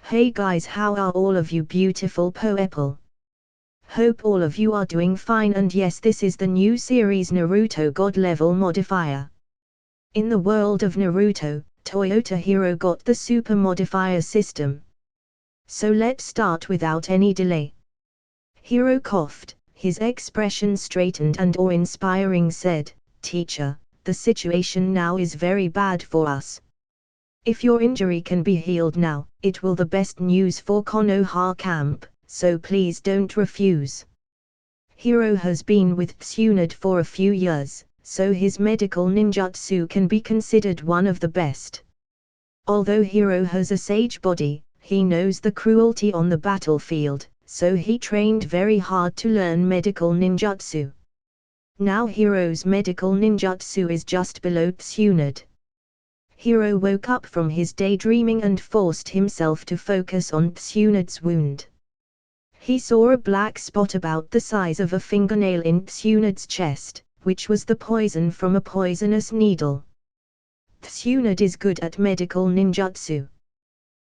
Hey guys, how are all of you beautiful people? Hope all of you are doing fine, and yes, this is the new series Naruto God Level Modifier. In the world of Naruto, Toyota Hiro got the Super Modifier System. So let's start without any delay. Hiro coughed, his expression straightened and awe-inspiring said, "Teacher, the situation now is very bad for us. If your injury can be healed now, it will the best news for Konoha camp, so please don't refuse." Hiro has been with Tsunade for a few years, so his medical ninjutsu can be considered one of the best. Although Hiro has a sage body, he knows the cruelty on the battlefield, so he trained very hard to learn medical ninjutsu. Now Hiro's medical ninjutsu is just below Tsunade. Hiro woke up from his daydreaming and forced himself to focus on Tsunade's wound. He saw a black spot about the size of a fingernail in Tsunade's chest, which was the poison from a poisonous needle. Tsunade is good at medical ninjutsu,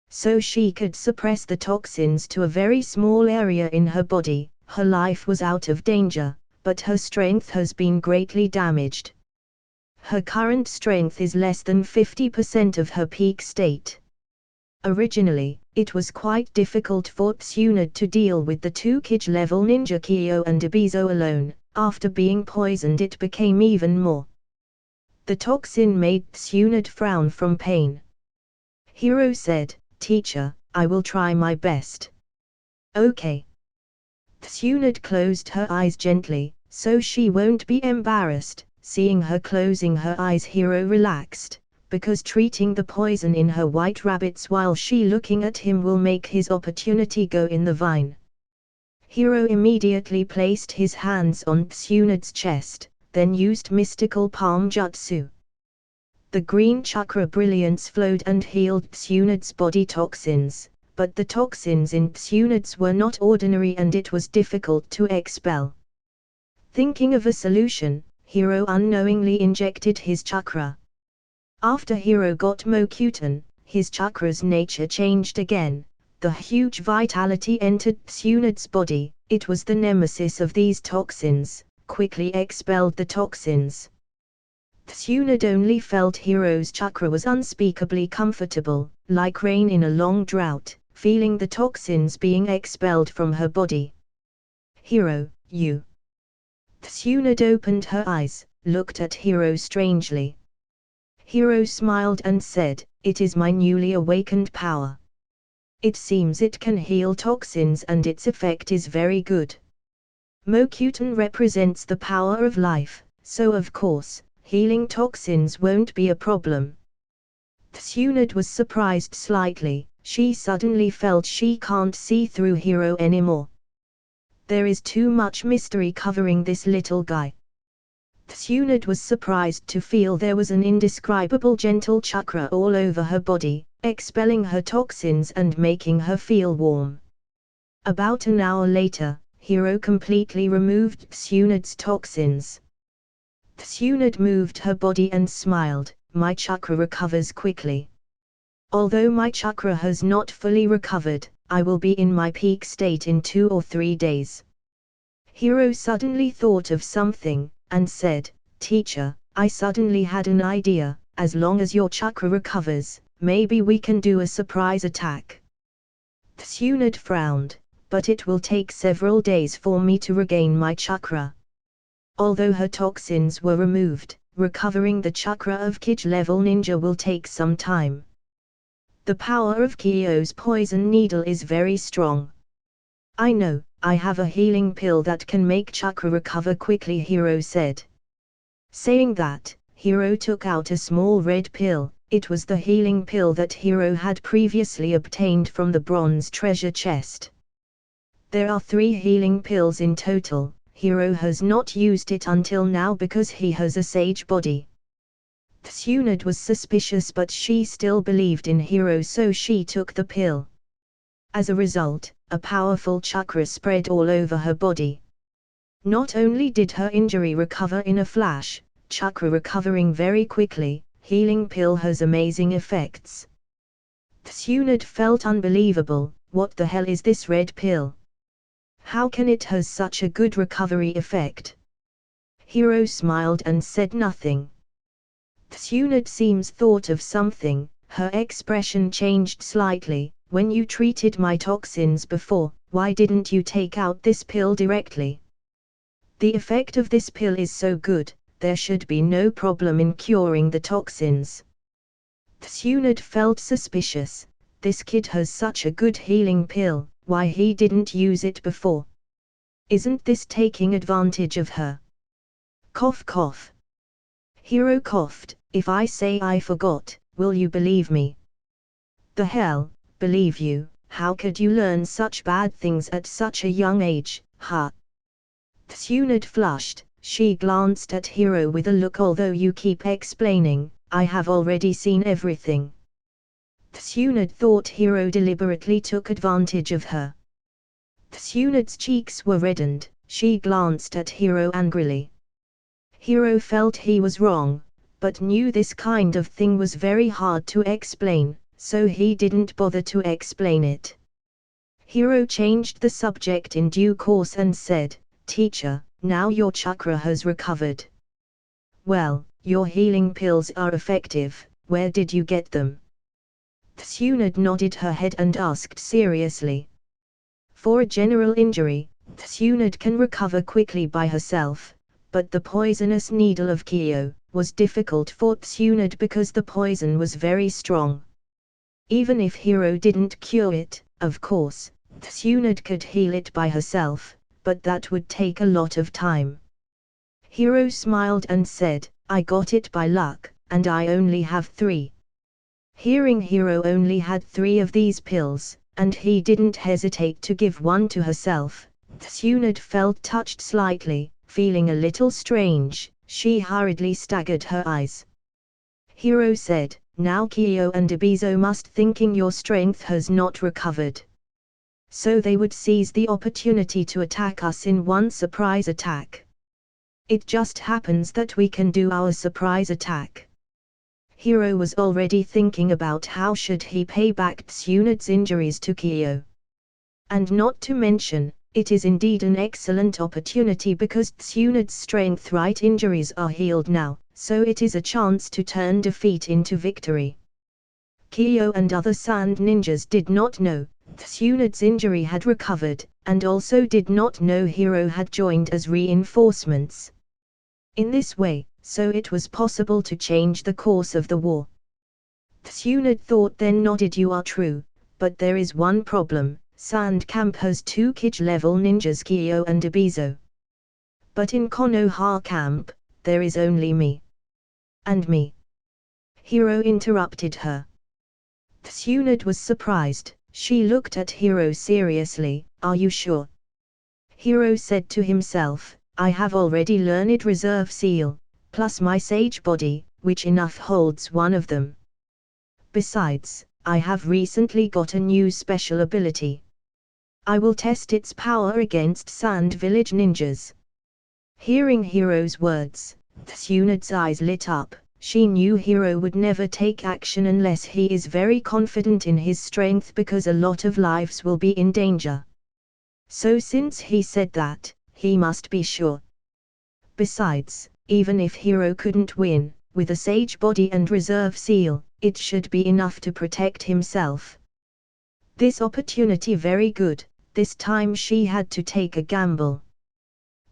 so she could suppress the toxins to a very small area in her body. Her life was out of danger, but her strength has been greatly damaged. Her current strength is less than 50% of her peak state. Originally, it was quite difficult for Tsunade to deal with the two Kage-level ninja Kyo and Ebizo alone. After being poisoned, it became even more. The toxin made Tsunade frown from pain. Hiro said, "Teacher, I will try my best." "Okay." Tsunade closed her eyes gently, so she won't be embarrassed. Seeing her closing her eyes, Hiro relaxed, because treating the poison in her white rabbits while she looking at him will make his opportunity go in the vine. Hiro immediately placed his hands on Tsunade's chest, then used mystical palm jutsu. The green chakra brilliance flowed and healed Tsunade's body toxins, but the toxins in Tsunade's were not ordinary and it was difficult to expel. Thinking of a solution, Hiro unknowingly injected his chakra. After Hiro got Mokuton, his chakra's nature changed again. The huge vitality entered Tsunade's body. It was the nemesis of these toxins, quickly expelled the toxins. Tsunade only felt Hiro's chakra was unspeakably comfortable, like rain in a long drought, feeling the toxins being expelled from her body. "Hiro, you..." Tsunade opened her eyes, looked at Hiro strangely. Hiro smiled and said, "It is my newly awakened power. It seems it can heal toxins and its effect is very good. Mokuton represents the power of life, so of course, healing toxins won't be a problem." Tsunade was surprised slightly. She suddenly felt she can't see through Hiro anymore. There is too much mystery covering this little guy. Tsunade was surprised to feel there was an indescribable gentle chakra all over her body, expelling her toxins and making her feel warm. About an hour later, Hiro completely removed Tsunade's toxins. Tsunade moved her body and smiled, "My chakra recovers quickly. Although my chakra has not fully recovered, I will be in my peak state in 2 or 3 days." Hiro suddenly thought of something, and said, "Teacher, I suddenly had an idea. As long as your chakra recovers, maybe we can do a surprise attack." Tsunade frowned, "But it will take several days for me to regain my chakra." Although her toxins were removed, recovering the chakra of Kage-level ninja will take some time. The power of Kyo's poison needle is very strong. "I know, I have a healing pill that can make chakra recover quickly," Hiro said. Saying that, Hiro took out a small red pill. It was the healing pill that Hiro had previously obtained from the bronze treasure chest. There are 3 healing pills in total. Hiro has not used it until now because he has a sage body. Tsunade was suspicious, but she still believed in Hiro, so she took the pill. As a result, a powerful chakra spread all over her body. Not only did her injury recover in a flash, chakra recovering very quickly, healing pill has amazing effects. Tsunade felt unbelievable. What the hell is this red pill? How can it has such a good recovery effect? Hiro smiled and said nothing. Tsunade seems thought of something. Her expression changed slightly. When you treated my toxins before, why didn't you take out this pill directly? The effect of this pill is so good, there should be no problem in curing the toxins. Tsunade felt suspicious. This kid has such a good healing pill, why he didn't use it before? Isn't this taking advantage of her? Cough cough. Hiro coughed. If I say I forgot, will you believe me? The hell, believe you? How could you learn such bad things at such a young age, huh? Tsunade flushed. She glanced at Hiro with a look. Although you keep explaining, I have already seen everything. Tsunade thought Hiro deliberately took advantage of her. Tsunade's cheeks were reddened. She glanced at Hiro angrily. Hiro felt he was wrong, but knew this kind of thing was very hard to explain, so he didn't bother to explain it. Hiro changed the subject in due course and said, "Teacher, now your chakra has recovered. Well, your healing pills are effective. Where did you get them?" Tsunade nodded her head and asked seriously. For a general injury, Tsunade can recover quickly by herself, but the poisonous needle of Kyo was difficult for Tsunade because the poison was very strong. Even if Hiro didn't cure it, of course, Tsunade could heal it by herself, but that would take a lot of time. Hiro smiled and said, "I got it by luck, and I only have 3. Hearing Hiro only had 3 of these pills, and he didn't hesitate to give one to herself, Tsunade felt touched slightly. Feeling a little strange, she hurriedly staggered her eyes. Hiro said, "Now Kyo and Ebizo must thinking your strength has not recovered. So they would seize the opportunity to attack us in one surprise attack. It just happens that we can do our surprise attack." Hiro was already thinking about how should he pay back Tsunade's injuries to Kyo. And not to mention, it is indeed an excellent opportunity because Tsunade's strength right injuries are healed now, so it is a chance to turn defeat into victory. Kyo and other sand ninjas did not know Tsunade's injury had recovered, and also did not know Hiro had joined as reinforcements. In this way, so it was possible to change the course of the war. Tsunade thought then nodded. "You are true, but there is one problem. Sand Camp has 2 Kage-level ninjas, Kyo and Ebizo. But in Konoha Camp, there is only me. And me." Hiro interrupted her. Tsunade was surprised. She looked at Hiro seriously. "Are you sure?" Hiro said to himself, "I have already learned Reserve Seal, plus my Sage Body, which enough holds one of them. Besides, I have recently got a new special ability. I will test its power against Sand Village ninjas." Hearing Hiro's words, Tsunade's eyes lit up. She knew Hiro would never take action unless he is very confident in his strength because a lot of lives will be in danger. So since he said that, he must be sure. Besides, even if Hiro couldn't win, with a Sage Body and Reserve Seal, it should be enough to protect himself. This opportunity very good. This time she had to take a gamble.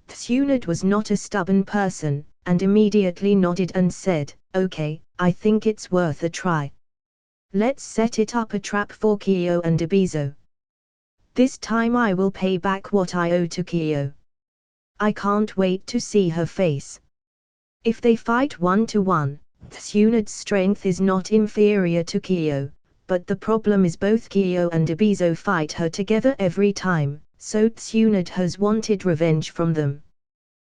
Tsunade was not a stubborn person, and immediately nodded and said, "Okay, I think it's worth a try. Let's set it up a trap for Kyo and Ebizo. This time I will pay back what I owe to Kyo. I can't wait to see her face." If they fight 1-to-1, Tsunade's strength is not inferior to Kyo. But the problem is both Kyo and Ebizo fight her together every time, so Tsunade has wanted revenge from them.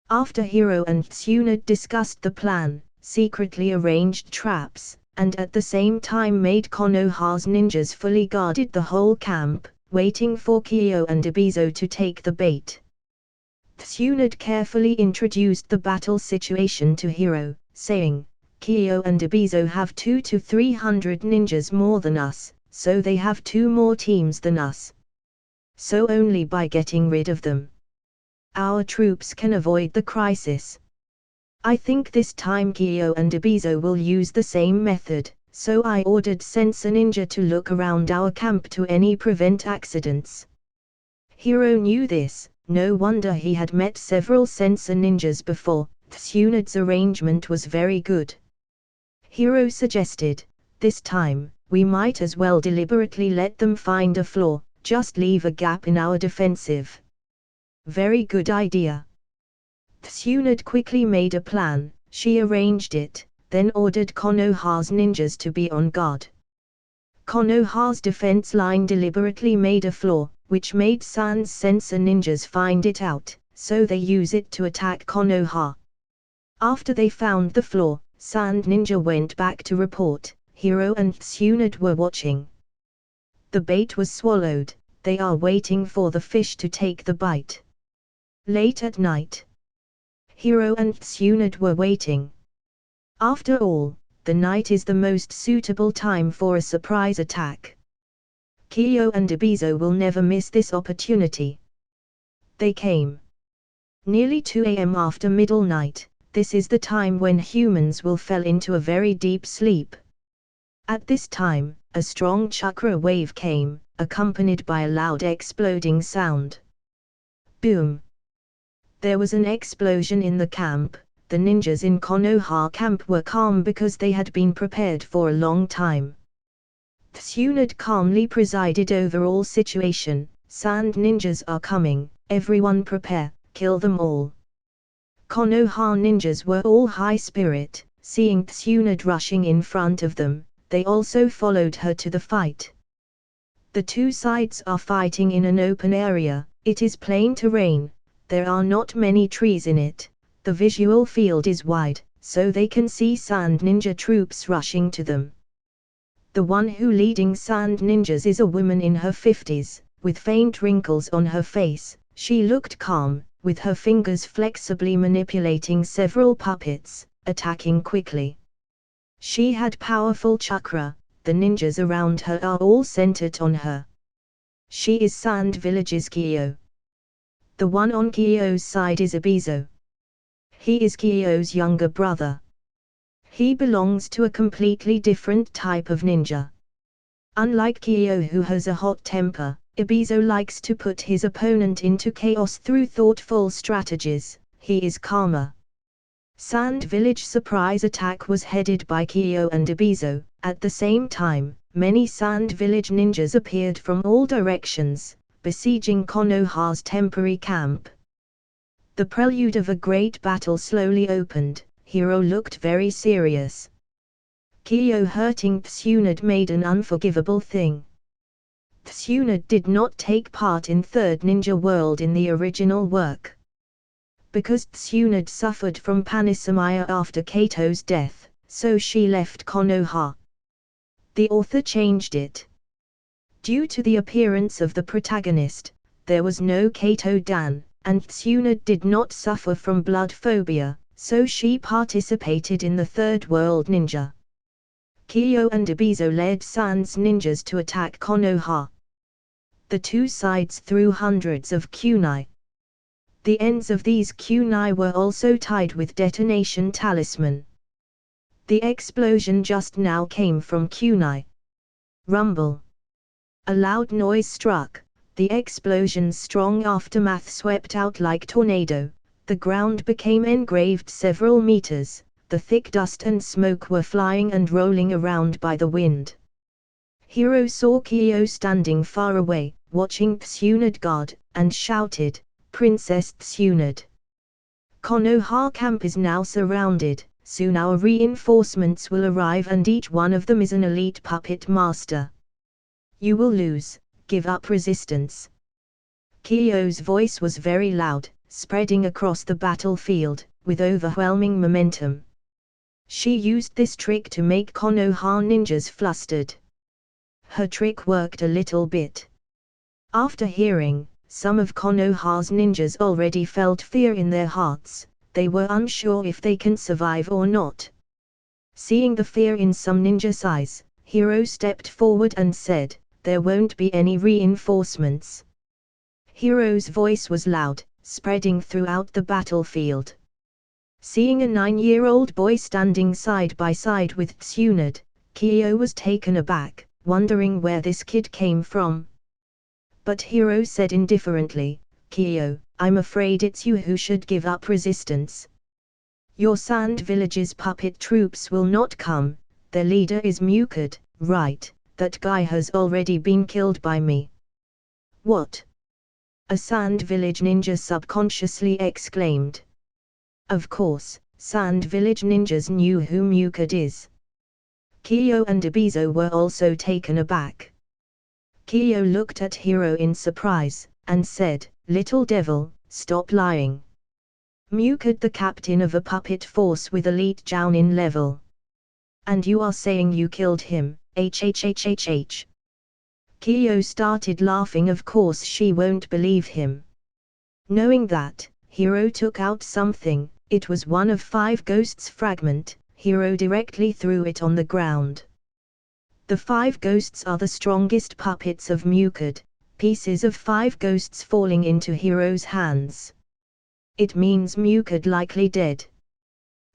After Hiro and Tsunade discussed the plan, secretly arranged traps, and at the same time made Konoha's ninjas fully guarded the whole camp, waiting for Kyo and Ebizo to take the bait. Tsunade carefully introduced the battle situation to Hiro, saying, "Kyo and Ebizo have 200 to 300 ninjas more than us, so they have 2 more teams than us. So only by getting rid of them, our troops can avoid the crisis. I think this time Kyo and Ebizo will use the same method, so I ordered Sensor Ninja to look around our camp to prevent accidents. Hiro knew this, no wonder he had met several Sensor Ninjas before. Tsunad's arrangement was very good. Hiro suggested, this time, we might as well deliberately let them find a flaw, just leave a gap in our defensive. Very good idea. Tsunade quickly made a plan, she arranged it, then ordered Konoha's ninjas to be on guard. Konoha's defense line deliberately made a flaw, which made Sans Sensor Ninjas find it out, so they use it to attack Konoha. After they found the flaw, Sand Ninja went back to report, Hiro and Tsunade were watching. The bait was swallowed, they are waiting for the fish to take the bite. Late at night, Hiro and Tsunade were waiting. After all, the night is the most suitable time for a surprise attack. Kyo and Ebizo will never miss this opportunity. They came. Nearly 2 a.m. after middle night. This is the time when humans will fall into a very deep sleep. At this time, a strong chakra wave came, accompanied by a loud exploding sound. Boom! There was an explosion in the camp. The ninjas in Konoha camp were calm because they had been prepared for a long time. Tsunade calmly presided over all situation. Sand ninjas are coming, everyone prepare, kill them all. Konoha ninjas were all high spirit, seeing Tsunade rushing in front of them, they also followed her to the fight. The 2 sides are fighting in an open area, it is plain terrain, there are not many trees in it, the visual field is wide, so they can see Sand Ninja troops rushing to them. The one who leading Sand Ninjas is a woman in her 50s, with faint wrinkles on her face, she looked calm, with her fingers flexibly manipulating several puppets, attacking quickly. She had powerful chakra, the ninjas around her are all centered on her. She is Sand Village's Kyo. The one on Kyo's side is Ebizo. He is Kyo's younger brother. He belongs to a completely different type of ninja. Unlike Kyo who has a hot temper, Ebizo likes to put his opponent into chaos through thoughtful strategies, he is calmer. Sand Village surprise attack was headed by Kyo and Ebizo. At the same time, many Sand Village ninjas appeared from all directions, besieging Konoha's temporary camp. The prelude of a great battle slowly opened. Hiro looked very serious. Kyo hurting Tsunade made an unforgivable thing. Tsunade did not take part in Third Ninja World in the original work. Because Tsunade suffered from panisomia after Kato's death, so she left Konoha. The author changed it. Due to the appearance of the protagonist, there was no Kato Dan, and Tsunade did not suffer from blood phobia, so she participated in the Third World Ninja. Kyo and Ebizo led Sans ninjas to attack Konoha. The 2 sides threw hundreds of kunai. The ends of these kunai were also tied with detonation talisman. The explosion just now came from kunai. Rumble. A loud noise struck, the explosion's strong aftermath swept out like tornado, the ground became engraved several meters, the thick dust and smoke were flying and rolling around by the wind. Hiro saw Kyo standing far away, watching Tsunade guard, and shouted, "Princess Tsunade! Konoha camp is now surrounded, soon our reinforcements will arrive and each one of them is an elite puppet master. You will lose, give up resistance." Kyo's voice was very loud, spreading across the battlefield, with overwhelming momentum. She used this trick to make Konoha ninjas flustered. Her trick worked a little bit. After hearing, some of Konoha's ninjas already felt fear in their hearts, they were unsure if they can survive or not. Seeing the fear in some ninjas' eyes, Hiro stepped forward and said, "There won't be any reinforcements." Hiro's voice was loud, spreading throughout the battlefield. Seeing a 9-year-old boy standing side by side with Tsunade, Kyo was taken aback, wondering where this kid came from. But Hiro said indifferently, "Kyo, I'm afraid it's you who should give up resistance. Your Sand Village's puppet troops will not come, their leader is Mukid, right? That guy has already been killed by me." "What?" a Sand Village ninja subconsciously exclaimed. Of course, Sand Village ninjas knew who Mukid is. Kyo and Ebizo were also taken aback. Kyo looked at Hiro in surprise, and said, "Little devil, stop lying. Mukid the captain of a puppet force with elite Jounin level. And you are saying you killed him, hhhhh. Kyo started laughing. Of course she won't believe him. Knowing that, Hiro took out something. It was one of 5 ghosts fragment. Hiro directly threw it on the ground. The 5 ghosts are the strongest puppets of Mukid, pieces of 5 ghosts falling into Hiro's hands. It means Mukid likely dead.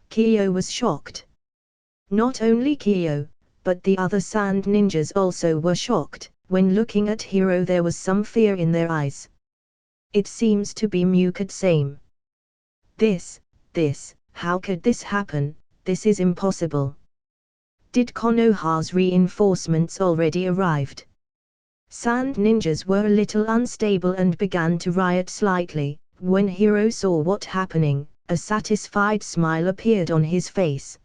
Kyo was shocked. Not only Kyo, but the other Sand ninjas also were shocked. When looking at Hiro there was some fear in their eyes. It seems to be Mukid same. This, how could this happen? This is impossible. Did Konoha's reinforcements already arrived? Sand ninjas were a little unstable and began to riot slightly. When Hiro saw what happening, a satisfied smile appeared on his face.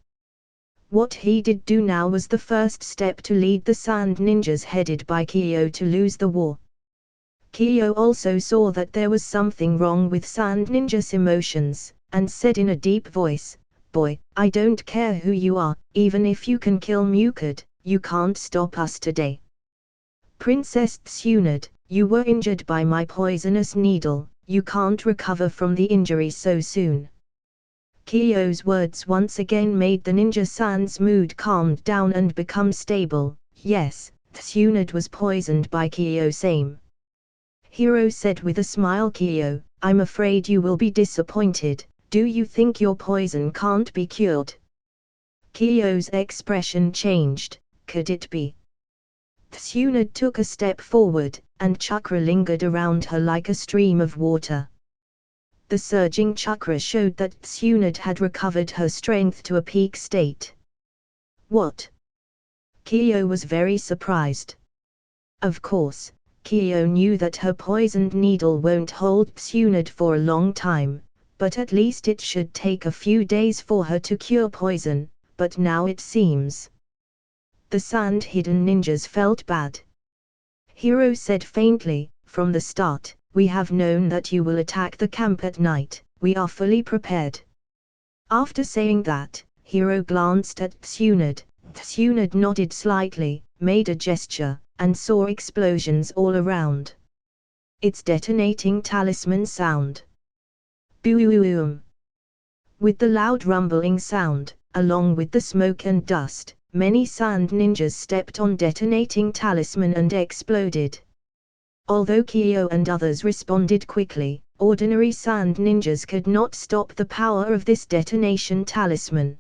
What he did do now was the first step to lead the Sand ninjas headed by Kyo to lose the war. Kyo also saw that there was something wrong with Sand ninjas' emotions, and said in a deep voice, "Boy, I don't care who you are, even if you can kill Mukid, you can't stop us today. Princess Tsunade, you were injured by my poisonous needle, you can't recover from the injury so soon." Kyo's words once again made the ninja Sand's mood calm down and become stable. Yes, Tsunade was poisoned by Kyo same. Hiro said with a smile, "Kyo, I'm afraid you will be disappointed. Do you think your poison can't be cured?" Kyo's expression changed. Could it be? Tsunade took a step forward, and chakra lingered around her like a stream of water. The surging chakra showed that Tsunade had recovered her strength to a peak state. What? Kyo was very surprised. Of course, Kyo knew that her poisoned needle won't hold Tsunade for a long time, but at least it should take a few days for her to cure poison, but now it seems. The Sand Hidden Ninjas felt bad. Hiro said faintly, "From the start, we have known that you will attack the camp at night, we are fully prepared." After saying that, Hiro glanced at Tsunade. Tsunade nodded slightly, made a gesture, and saw explosions all around. It's detonating talisman sound. Boom! With the loud rumbling sound, along with the smoke and dust, many Sand ninjas stepped on detonating talisman and exploded. Although Kyo and others responded quickly, ordinary Sand ninjas could not stop the power of this detonation talisman.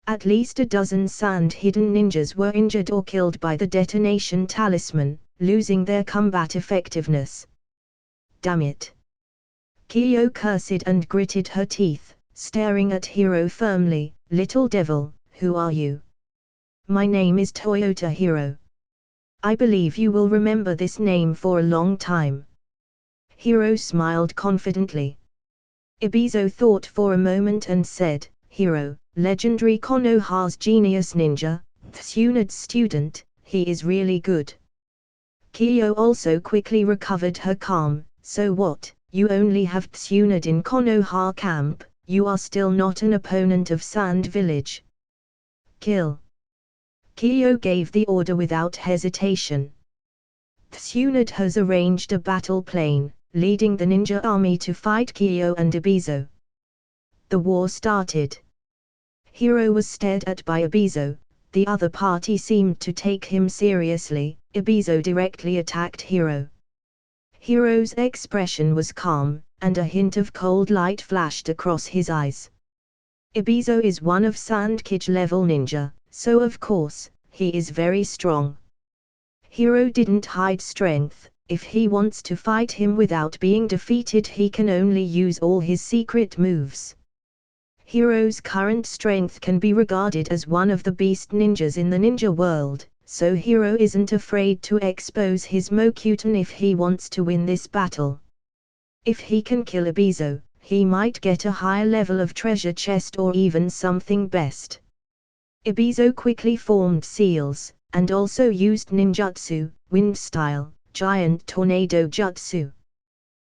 At least a dozen Sand Hidden ninjas were injured or killed by the detonation talisman, losing their combat effectiveness. Damn it! Kyo cursed and gritted her teeth, staring at Hiro firmly. "Little devil, who are you?" "My name is Toyota Hiro. I believe you will remember this name for a long time." Hiro smiled confidently. Ebizo thought for a moment and said, "Hiro, legendary Konoha's genius ninja, Tsunade's student, he is really good." Kyo also quickly recovered her calm. "So what, you only have Tsunade in Konoha camp, you are still not an opponent of Sand Village. Kill." Kyo gave the order without hesitation. Tsunade has arranged a battle plane, leading the ninja army to fight Kyo and Ebizo. The war started. Hiro was stared at by Ebizo, the other party seemed to take him seriously. Ebizo directly attacked Hiro. Hiro's expression was calm, and a hint of cold light flashed across his eyes. Ebizo is one of Sandkage level ninja, so of course, he is very strong. Hiro didn't hide strength. If he wants to fight him without being defeated, he can only use all his secret moves. Hiro's current strength can be regarded as one of the beast ninjas in the ninja world, so Hiro isn't afraid to expose his Mokuton if he wants to win this battle. If he can kill Ebizo, he might get a higher level of treasure chest or even something best. Ebizo quickly formed seals, and also used ninjutsu, wind style, giant tornado jutsu.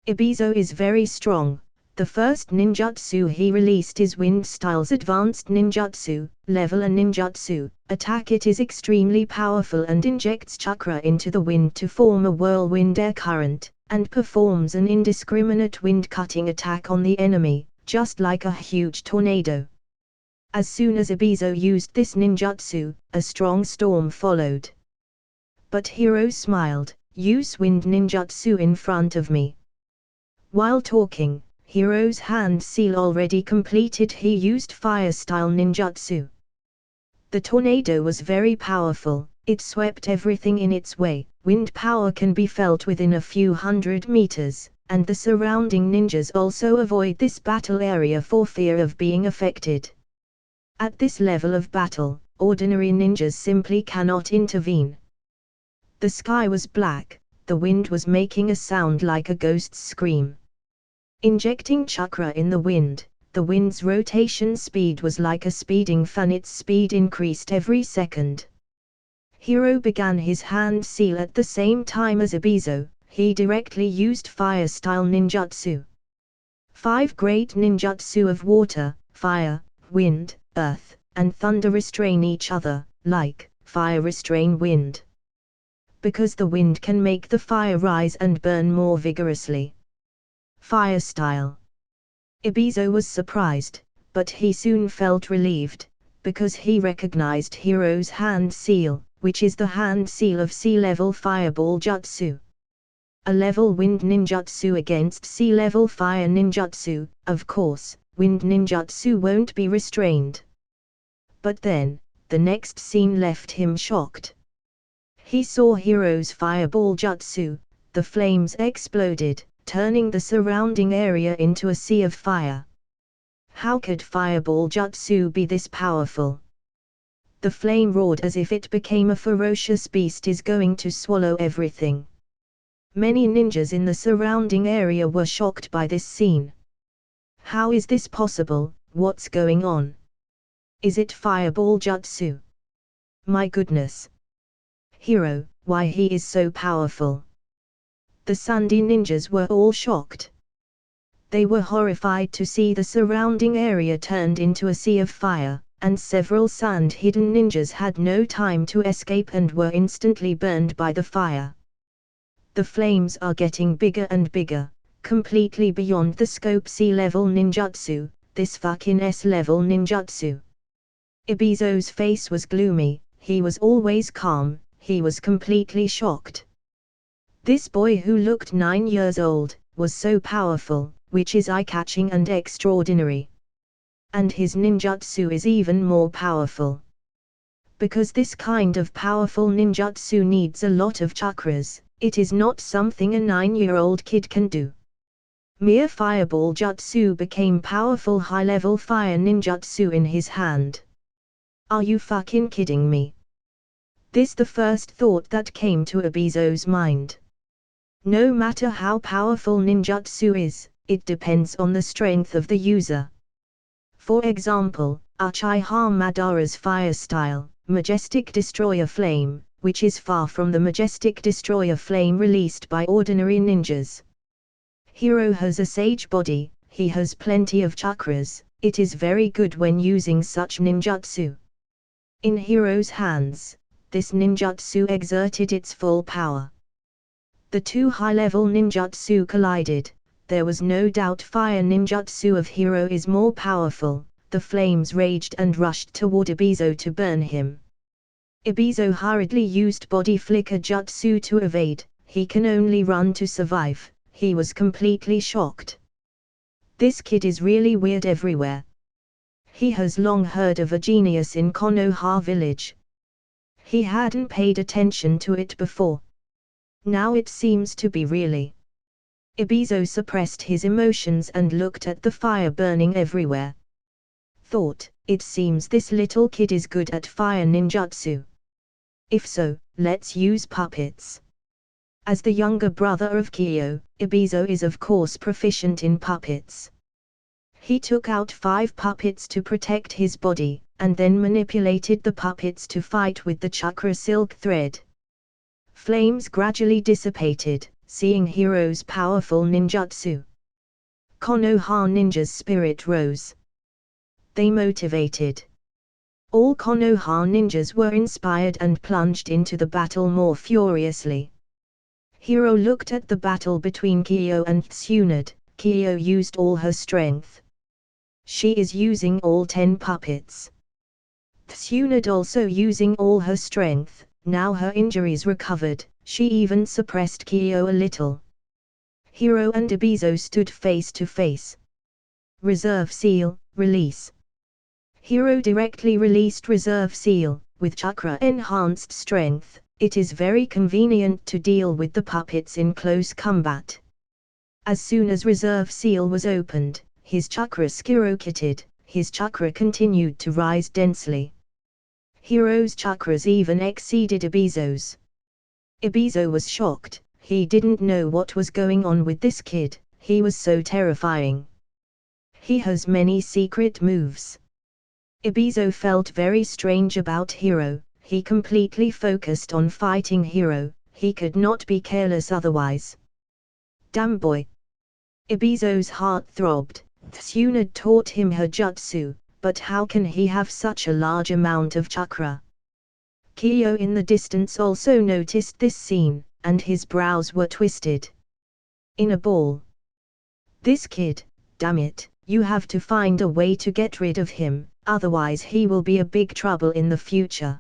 Ebizo is very strong. The first ninjutsu he released is wind style's advanced ninjutsu, level A ninjutsu. Attack. It is extremely powerful and injects chakra into the wind to form a whirlwind air current, and performs an indiscriminate wind-cutting attack on the enemy, just like a huge tornado. As soon as Ebizo used this ninjutsu, a strong storm followed. But Hiro smiled. Use wind ninjutsu in front of me. While talking, Hiro's hand seal already completed. He used fire-style ninjutsu. The tornado was very powerful. It swept everything in its way. Wind power can be felt within a few hundred meters, and the surrounding ninjas also avoid this battle area for fear of being affected. At this level of battle, ordinary ninjas simply cannot intervene. The sky was black, the wind was making a sound like a ghost's scream. Injecting chakra in the wind's rotation speed was like a speeding fan. Its speed increased every second. Hiro began his hand seal at the same time as Ebizo. He directly used fire-style ninjutsu. 5 great ninjutsu of water, fire, wind, earth, and thunder restrain each other, like fire restrain wind. Because the wind can make the fire rise and burn more vigorously. Fire style. Ebizo was surprised, but he soon felt relieved, because he recognized Hiro's hand seal, which is the hand seal of sea-level Fireball Jutsu. A level wind ninjutsu against sea-level fire ninjutsu. Of course, wind ninjutsu won't be restrained. But then, the next scene left him shocked. He saw Hiro's Fireball Jutsu. The flames exploded, turning the surrounding area into a sea of fire. How could Fireball Jutsu be this powerful? The flame roared as if it became a ferocious beast is going to swallow everything. Many ninjas in the surrounding area were shocked by this scene. How is this possible? What's going on? Is it Fireball Jutsu? My goodness! Hiro, why he is so powerful? The Sunday ninjas were all shocked. They were horrified to see the surrounding area turned into a sea of fire, and several sand-hidden ninjas had no time to escape and were instantly burned by the fire. The flames are getting bigger and bigger, completely beyond the scope. C-level ninjutsu, this fucking S-level ninjutsu. Ebizo's face was gloomy. He was always calm. He was completely shocked. This boy who looked 9 years old, was so powerful, which is eye-catching and extraordinary. And his ninjutsu is even more powerful. Because this kind of powerful ninjutsu needs a lot of chakras, it is not something a 9-year-old kid can do. Mere Fireball Jutsu became powerful high-level fire ninjutsu in his hand. Are you fucking kidding me? This the first thought that came to Ebizo's mind. No matter how powerful ninjutsu is, it depends on the strength of the user. For example, Uchiha Madara's fire style, Majestic Destroyer Flame, which is far from the Majestic Destroyer Flame released by ordinary ninjas. Hiro has a sage body, he has plenty of chakras, it is very good when using such ninjutsu. In Hiro's hands, this ninjutsu exerted its full power. The two high-level ninjutsu collided. There was no doubt fire ninjutsu of Hiro is more powerful. The flames raged and rushed toward Ebizo to burn him. Ibizo hurriedly used body flicker jutsu to evade. He can only run to survive. He was completely shocked. This kid is really weird everywhere. He has long heard of a genius in Konoha village. He hadn't paid attention to it before. Now it seems to be really. Ibizo suppressed his emotions and looked at the fire burning everywhere. Thought, it seems this little kid is good at fire ninjutsu. If so, let's use puppets. As the younger brother of Kyo, Ibizo is of course proficient in puppets. He took out 5 puppets to protect his body, and then manipulated the puppets to fight with the chakra silk thread. Flames gradually dissipated, seeing Hiro's powerful ninjutsu. Konoha ninjas' spirit rose. They motivated. All Konoha ninjas were inspired and plunged into the battle more furiously. Hiro looked at the battle between Kyo and Tsunade. Kyo used all her strength. She is using all 10 puppets. Tsunade also using all her strength. Now her injuries recovered, she even suppressed Kyo a little. Hiro and Ibizo stood face to face. Reserve Seal, release. Hiro directly released Reserve Seal. With chakra-enhanced strength, it is very convenient to deal with the puppets in close combat. As soon as Reserve Seal was opened, his chakra skyrocketed, his chakra continued to rise densely. Hiro's chakras even exceeded Ibizo's. Ibizo was shocked, he didn't know what was going on with this kid, he was so terrifying. He has many secret moves. Ibizo felt very strange about Hiro, he completely focused on fighting Hiro, he could not be careless otherwise. Damn boy! Ibizo's heart throbbed. Tsunade taught him her jutsu, but how can he have such a large amount of chakra? Kyo in the distance also noticed this scene, and his brows were twisted. In a ball. This kid, damn it, you have to find a way to get rid of him, otherwise he will be a big trouble in the future.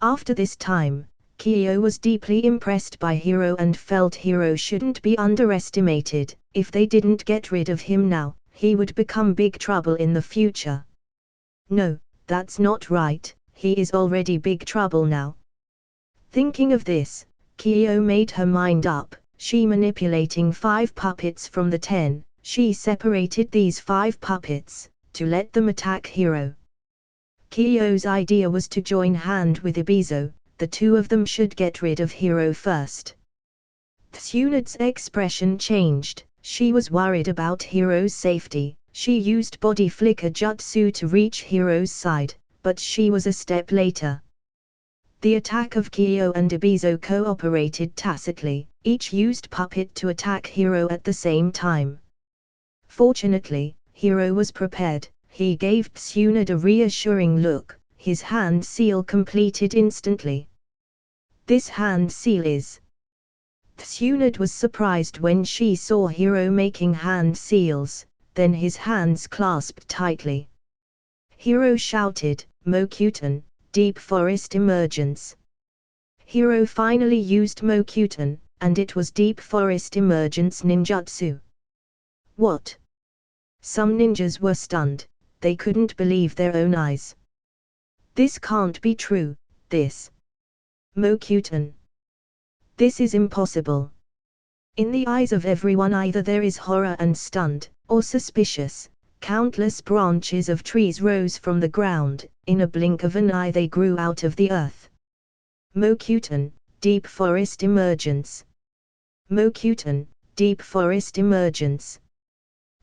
After this time, Kyo was deeply impressed by Hiro and felt Hiro shouldn't be underestimated. If they didn't get rid of him now, he would become big trouble in the future. No, that's not right, he is already big trouble now. Thinking of this, Kyo made her mind up, she manipulating 5 puppets from the 10, she separated these 5 puppets, to let them attack Hiro. Kyo's idea was to join hand with Ibizo, the 2 of them should get rid of Hiro first. Tsunade's expression changed. She was worried about Hiro's safety. She used body flicker jutsu to reach Hiro's side, but she was a step later. The attack of Kyo and Ibizo cooperated tacitly, each used puppet to attack Hiro at the same time. Fortunately, Hiro was prepared, he gave Tsunade a reassuring look, his hand seal completed instantly. This hand seal is... Tsunade was surprised when she saw Hiro making hand seals, then his hands clasped tightly. Hiro shouted, Mokuton, Deep Forest Emergence. Hiro finally used Mokuton, and it was Deep Forest Emergence ninjutsu. What? Some ninjas were stunned, they couldn't believe their own eyes. This can't be true, this. Mokuton. This is impossible. In the eyes of everyone either there is horror and stunned, or suspicious. Countless branches of trees rose from the ground, in a blink of an eye they grew out of the earth. Mokuton, Deep Forest Emergence. Mokuton, Deep Forest Emergence.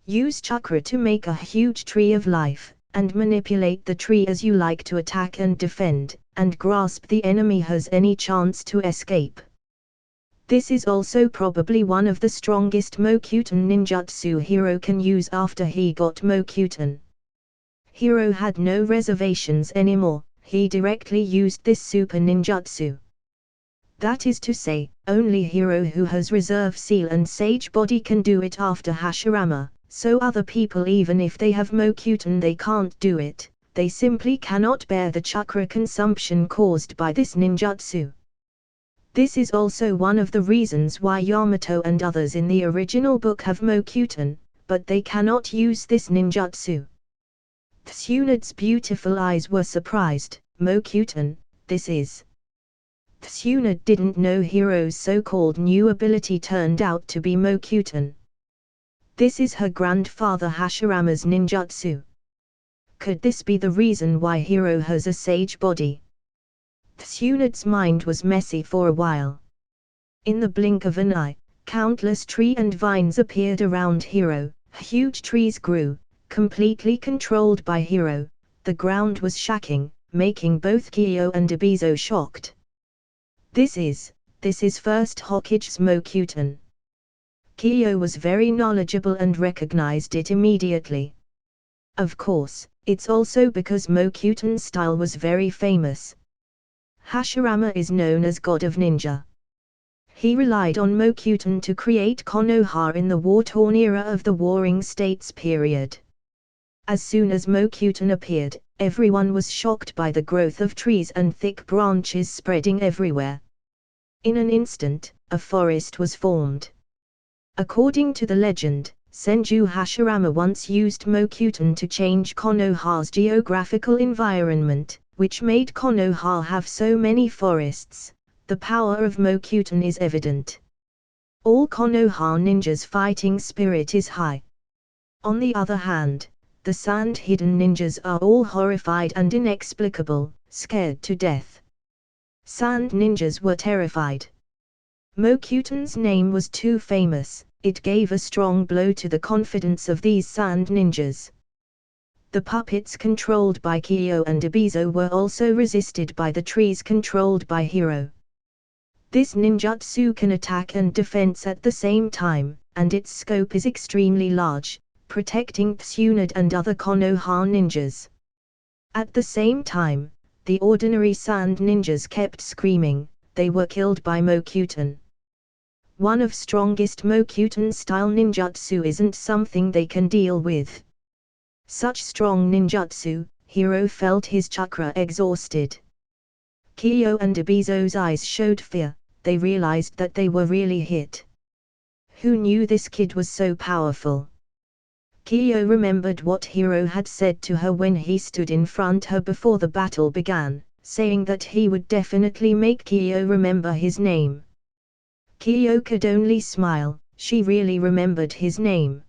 Use chakra to make a huge tree of life, and manipulate the tree as you like to attack and defend, and grasp the enemy has any chance to escape. This is also probably one of the strongest Mokuton ninjutsu Hiro can use after he got Mokuton. Hiro had no reservations anymore, he directly used this super ninjutsu. That is to say, only Hiro who has Reserve Seal and Sage Body can do it after Hashirama, so other people even if they have Mokuton they can't do it, they simply cannot bear the chakra consumption caused by this ninjutsu. This is also one of the reasons why Yamato and others in the original book have Mokyuten, but they cannot use this ninjutsu. Tsunde's beautiful eyes were surprised. Mokyuten, this is. Tsunade didn't know Hiro's so-called new ability turned out to be Mokyuten. This is her grandfather Hashirama's ninjutsu. Could this be the reason why Hiro has a sage body? Tsunade's mind was messy for a while. In the blink of an eye, countless trees and vines appeared around Hiro. Huge trees grew, completely controlled by Hiro. The ground was shaking, making both Kyo and Ebizo shocked. This is first Hokage's Mokyuten. Kyo was very knowledgeable and recognized it immediately. Of course, it's also because Mokyuten's style was very famous. Hashirama is known as God of Ninja. He relied on Mokyuten to create Konoha in the war-torn era of the Warring States period. As soon as Mokyuten appeared, everyone was shocked by the growth of trees and thick branches spreading everywhere. In an instant, a forest was formed. According to the legend, Senju Hashirama once used Mokyuten to change Konoha's geographical environment, which made Konoha have so many forests. The power of Mokyuten is evident. All Konoha ninjas' fighting spirit is high. On the other hand, the sand-hidden ninjas are all horrified and inexplicable, scared to death. Sand ninjas were terrified. Mokyuten's name was too famous, it gave a strong blow to the confidence of these sand ninjas. The puppets controlled by Kyo and Ebizo were also resisted by the trees controlled by Hiro. This ninjutsu can attack and defense at the same time, and its scope is extremely large, protecting Tsunade and other Konoha ninjas. At the same time, the ordinary sand ninjas kept screaming, they were killed by Mokyuten. One of strongest Mokyuten-style ninjutsu isn't something they can deal with. Such strong ninjutsu, Hiro felt his chakra exhausted. Kyo and Ebizo's eyes showed fear, they realized that they were really hit. Who knew this kid was so powerful? Kyo remembered what Hiro had said to her when he stood in front of her before the battle began, saying that he would definitely make Kyo remember his name. Kyo could only smile, she really remembered his name.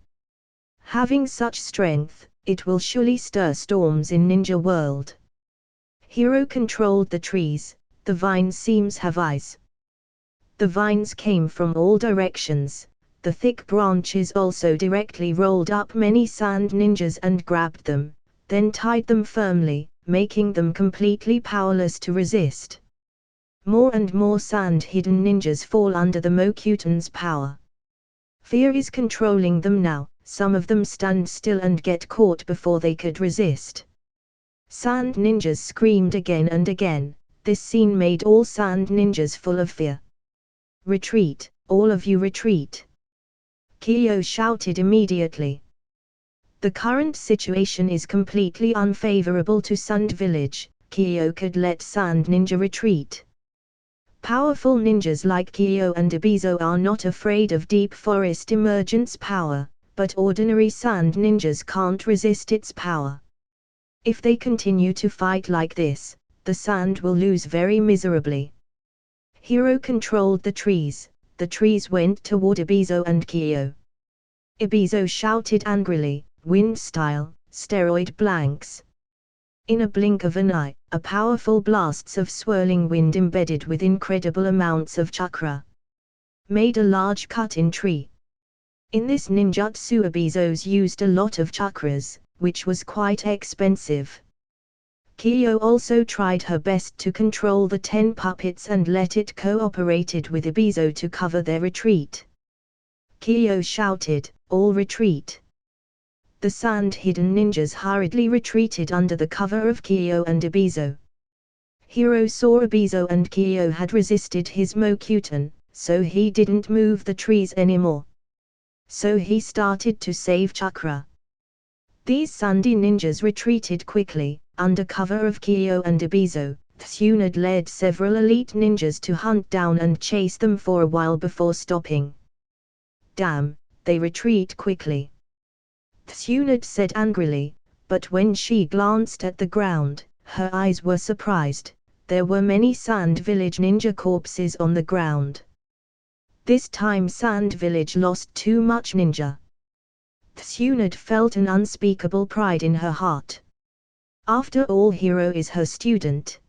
Having such strength, it will surely stir storms in ninja world. Hiro controlled the trees, the vines seems have eyes. The vines came from all directions, the thick branches also directly rolled up many sand ninjas and grabbed them, then tied them firmly, making them completely powerless to resist. More and more sand-hidden ninjas fall under the Mokyuten's power. Fear is controlling them now, some of them stand still and get caught before they could resist. Sand ninjas screamed again and again, this scene made all sand ninjas full of fear. Retreat, all of you retreat! Kyo shouted immediately. The current situation is completely unfavorable to Sand Village, Kyo could let Sand Ninja retreat. Powerful ninjas like Kyo and Ebizo are not afraid of deep forest emergence power, but ordinary sand ninjas can't resist its power. If they continue to fight like this, the sand will lose very miserably. Hiro controlled the trees went toward Ebizo and Kyo. Ebizo shouted angrily, wind style, steroid blanks. In a blink of an eye, a powerful blasts of swirling wind embedded with incredible amounts of chakra made a large cut in tree. In this ninjutsu Ebizo's used a lot of chakras, which was quite expensive. Kyo also tried her best to control the 10 puppets and let it cooperated with Ebizo to cover their retreat. Kyo shouted, all retreat! The sand-hidden ninjas hurriedly retreated under the cover of Kyo and Ebizo. Hiro saw Ebizo and Kyo had resisted his Mokyuten, so he didn't move the trees anymore. So he started to save chakra. These sandy ninjas retreated quickly, under cover of Kyo and Ibizo, Tsunade led several elite ninjas to hunt down and chase them for a while before stopping. "Damn, they retreat quickly," Tsunade said angrily, but when she glanced at the ground, her eyes were surprised. There were many Sand Village ninja corpses on the ground. This time Sand Village lost too much ninja. Tsunade felt an unspeakable pride in her heart. After all, Hiro is her student.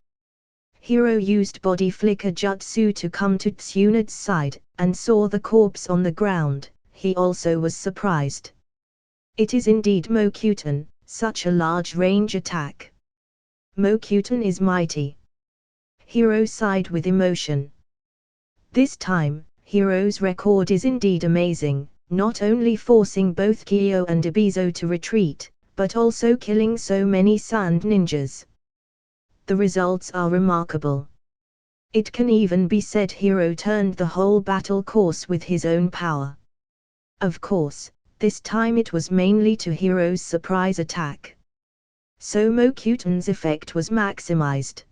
Hiro used body flicker jutsu to come to Tsunade's side, and saw the corpse on the ground. He also was surprised. It is indeed Mokuton, such a large range attack. Mokuton is mighty. Hiro sighed with emotion. This time, Hiro's record is indeed amazing, not only forcing both Kyo and Ibizo to retreat, but also killing so many sand ninjas. The results are remarkable. It can even be said Hiro turned the whole battle course with his own power. Of course, this time it was mainly to Hiro's surprise attack. So Mokuton's effect was maximized.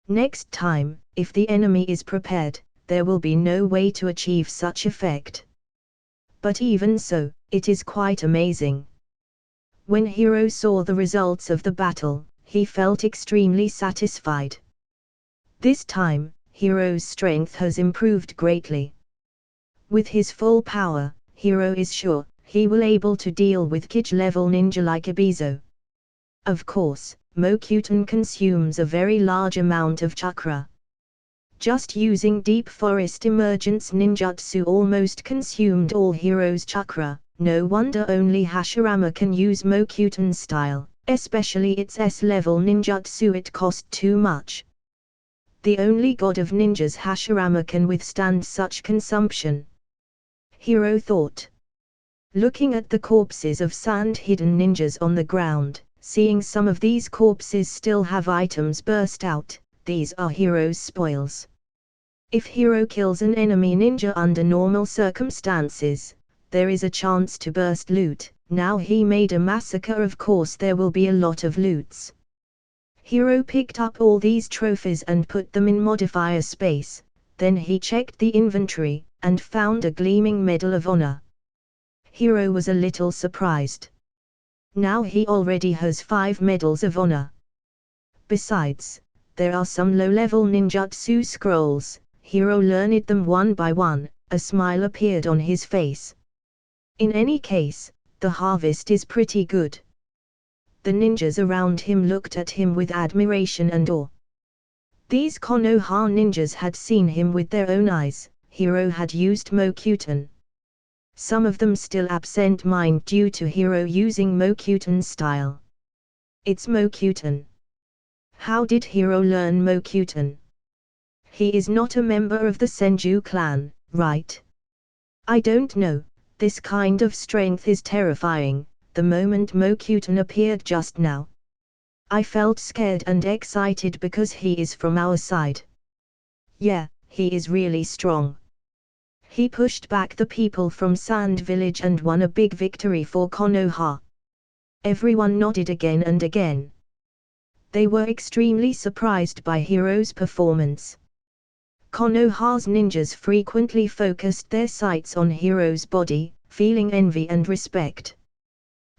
Next time, if the enemy is prepared, there will be no way to achieve such effect. But even so, it is quite amazing. When Hiro saw the results of the battle, he felt extremely satisfied. This time, Hiro's strength has improved greatly. With his full power, Hiro is sure he will able to deal with Kage-level ninja like Ibizo. Of course, Mokuton consumes a very large amount of chakra. Just using Deep Forest Emergence Ninjutsu almost consumed all Hiro's chakra. No wonder only Hashirama can use Mokuton's style, especially its S-level ninjutsu. It cost too much. The only god of ninjas, Hashirama, can withstand such consumption, Hiro thought. Looking at the corpses of sand-hidden ninjas on the ground, seeing some of these corpses still have items burst out, these are Hiro's spoils. If Hiro kills an enemy ninja under normal circumstances, there is a chance to burst loot. Now he made a massacre, of course there will be a lot of loots. Hiro picked up all these trophies and put them in modifier space, then he checked the inventory, and found a gleaming Medal of Honor. Hiro was a little surprised. Now he already has 5 medals of honor. Besides, there are some low-level ninjutsu scrolls. Hiro learned them one by one. A smile appeared on his face. In any case, the harvest is pretty good. The ninjas around him looked at him with admiration and awe. These Konoha ninjas had seen him with their own eyes. Hiro had used Mokuton. Some of them still absent mind due to Hiro using Mokuton's style. It's Mokuton. How did Hiro learn Mokuton? He is not a member of the Senju clan, right? I don't know. This kind of strength is terrifying. The moment Mokuton appeared just now, I felt scared and excited because he is from our side. Yeah, he is really strong. He pushed back the people from Sand Village and won a big victory for Konoha. Everyone nodded again and again. They were extremely surprised by Hiro's performance. Konoha's ninjas frequently focused their sights on Hiro's body, feeling envy and respect.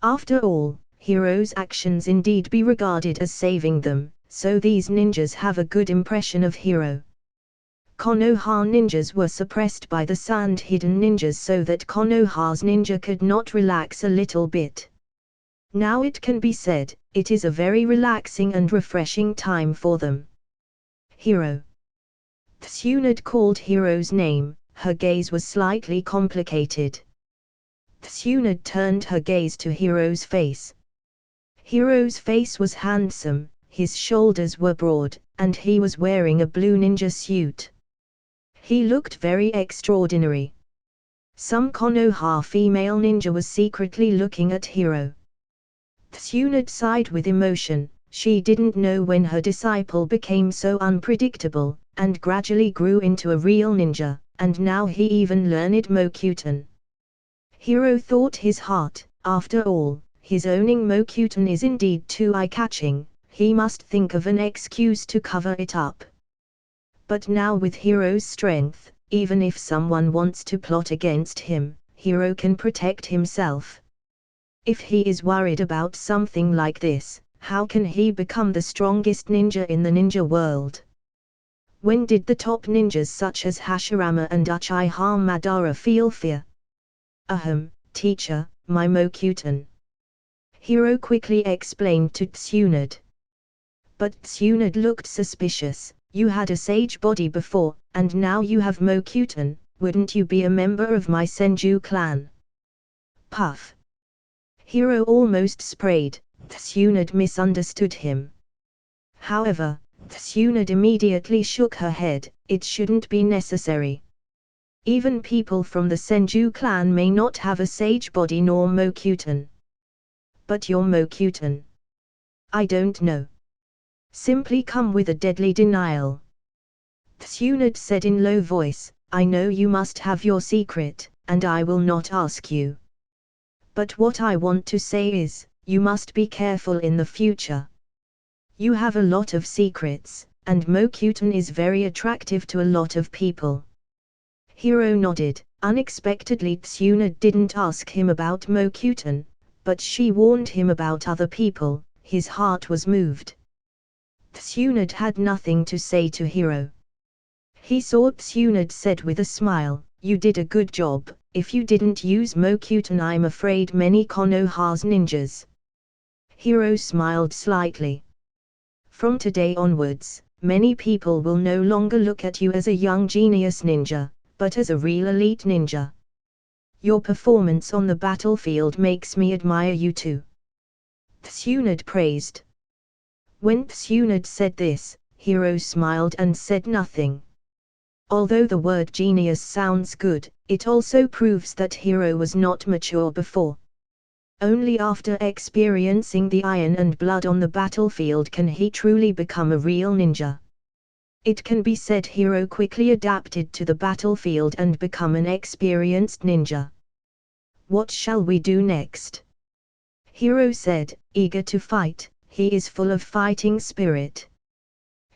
After all, Hiro's actions indeed be regarded as saving them, so these ninjas have a good impression of Hiro. Konoha ninjas were suppressed by the sand-hidden ninjas so that Konoha's ninja could not relax a little bit. Now it can be said, it is a very relaxing and refreshing time for them. Hiro. Tsunade called Hiro's name. Her gaze was slightly complicated. Tsunade turned her gaze to Hiro's face. Hiro's face was handsome, his shoulders were broad, and he was wearing a blue ninja suit. He looked very extraordinary. Some Konoha female ninja was secretly looking at Hiro. Tsunade sighed with emotion. She didn't know when her disciple became so unpredictable, and gradually grew into a real ninja, and now he even learned Mokuton. Hiro thought his heart, after all, his owning Mokuton is indeed too eye-catching. he must think of an excuse to cover it up. But now with Hiro's strength, even if someone wants to plot against him, Hiro can protect himself. If he is worried about something like this, how can he become the strongest ninja in the ninja world? When did the top ninjas such as Hashirama and Uchiha Madara feel fear? Ahem, teacher, my Mokutan. Hiro quickly explained to Tsunade. But Tsunade looked suspicious. You had a sage body before, and now you have Mokutan, wouldn't you be a member of my Senju clan? Puff. Hiro almost sprayed. Tsunade misunderstood him. However, Tsunade immediately shook her head. It shouldn't be necessary. Even people from the Senju clan may not have a sage body nor Mokutan. But your Mokutan? I don't know. Simply come with a deadly denial. Tsunade said in low voice, I know you must have your secret, and I will not ask you. But what I want to say is, you must be careful in the future. You have a lot of secrets, and Mokutan is very attractive to a lot of people. Hiro nodded. Unexpectedly Tsunade didn't ask him about Mokutan, but she warned him about other people. His heart was moved. Tsunade had nothing to say to Hiro. He saw Tsunade said with a smile, you did a good job. If you didn't use Mokutan, I'm afraid many Konoha's ninjas. Hiro smiled slightly. From today onwards, many people will no longer look at you as a young genius ninja, but as a real elite ninja. Your performance on the battlefield makes me admire you too. Tsunade praised. When Tsunade said this, Hiro smiled and said nothing. Although the word genius sounds good, it also proves that Hiro was not mature before. Only after experiencing the iron and blood on the battlefield can he truly become a real ninja. It can be said Hiro quickly adapted to the battlefield and become an experienced ninja. What shall we do next? Hiro said, eager to fight. He is full of fighting spirit.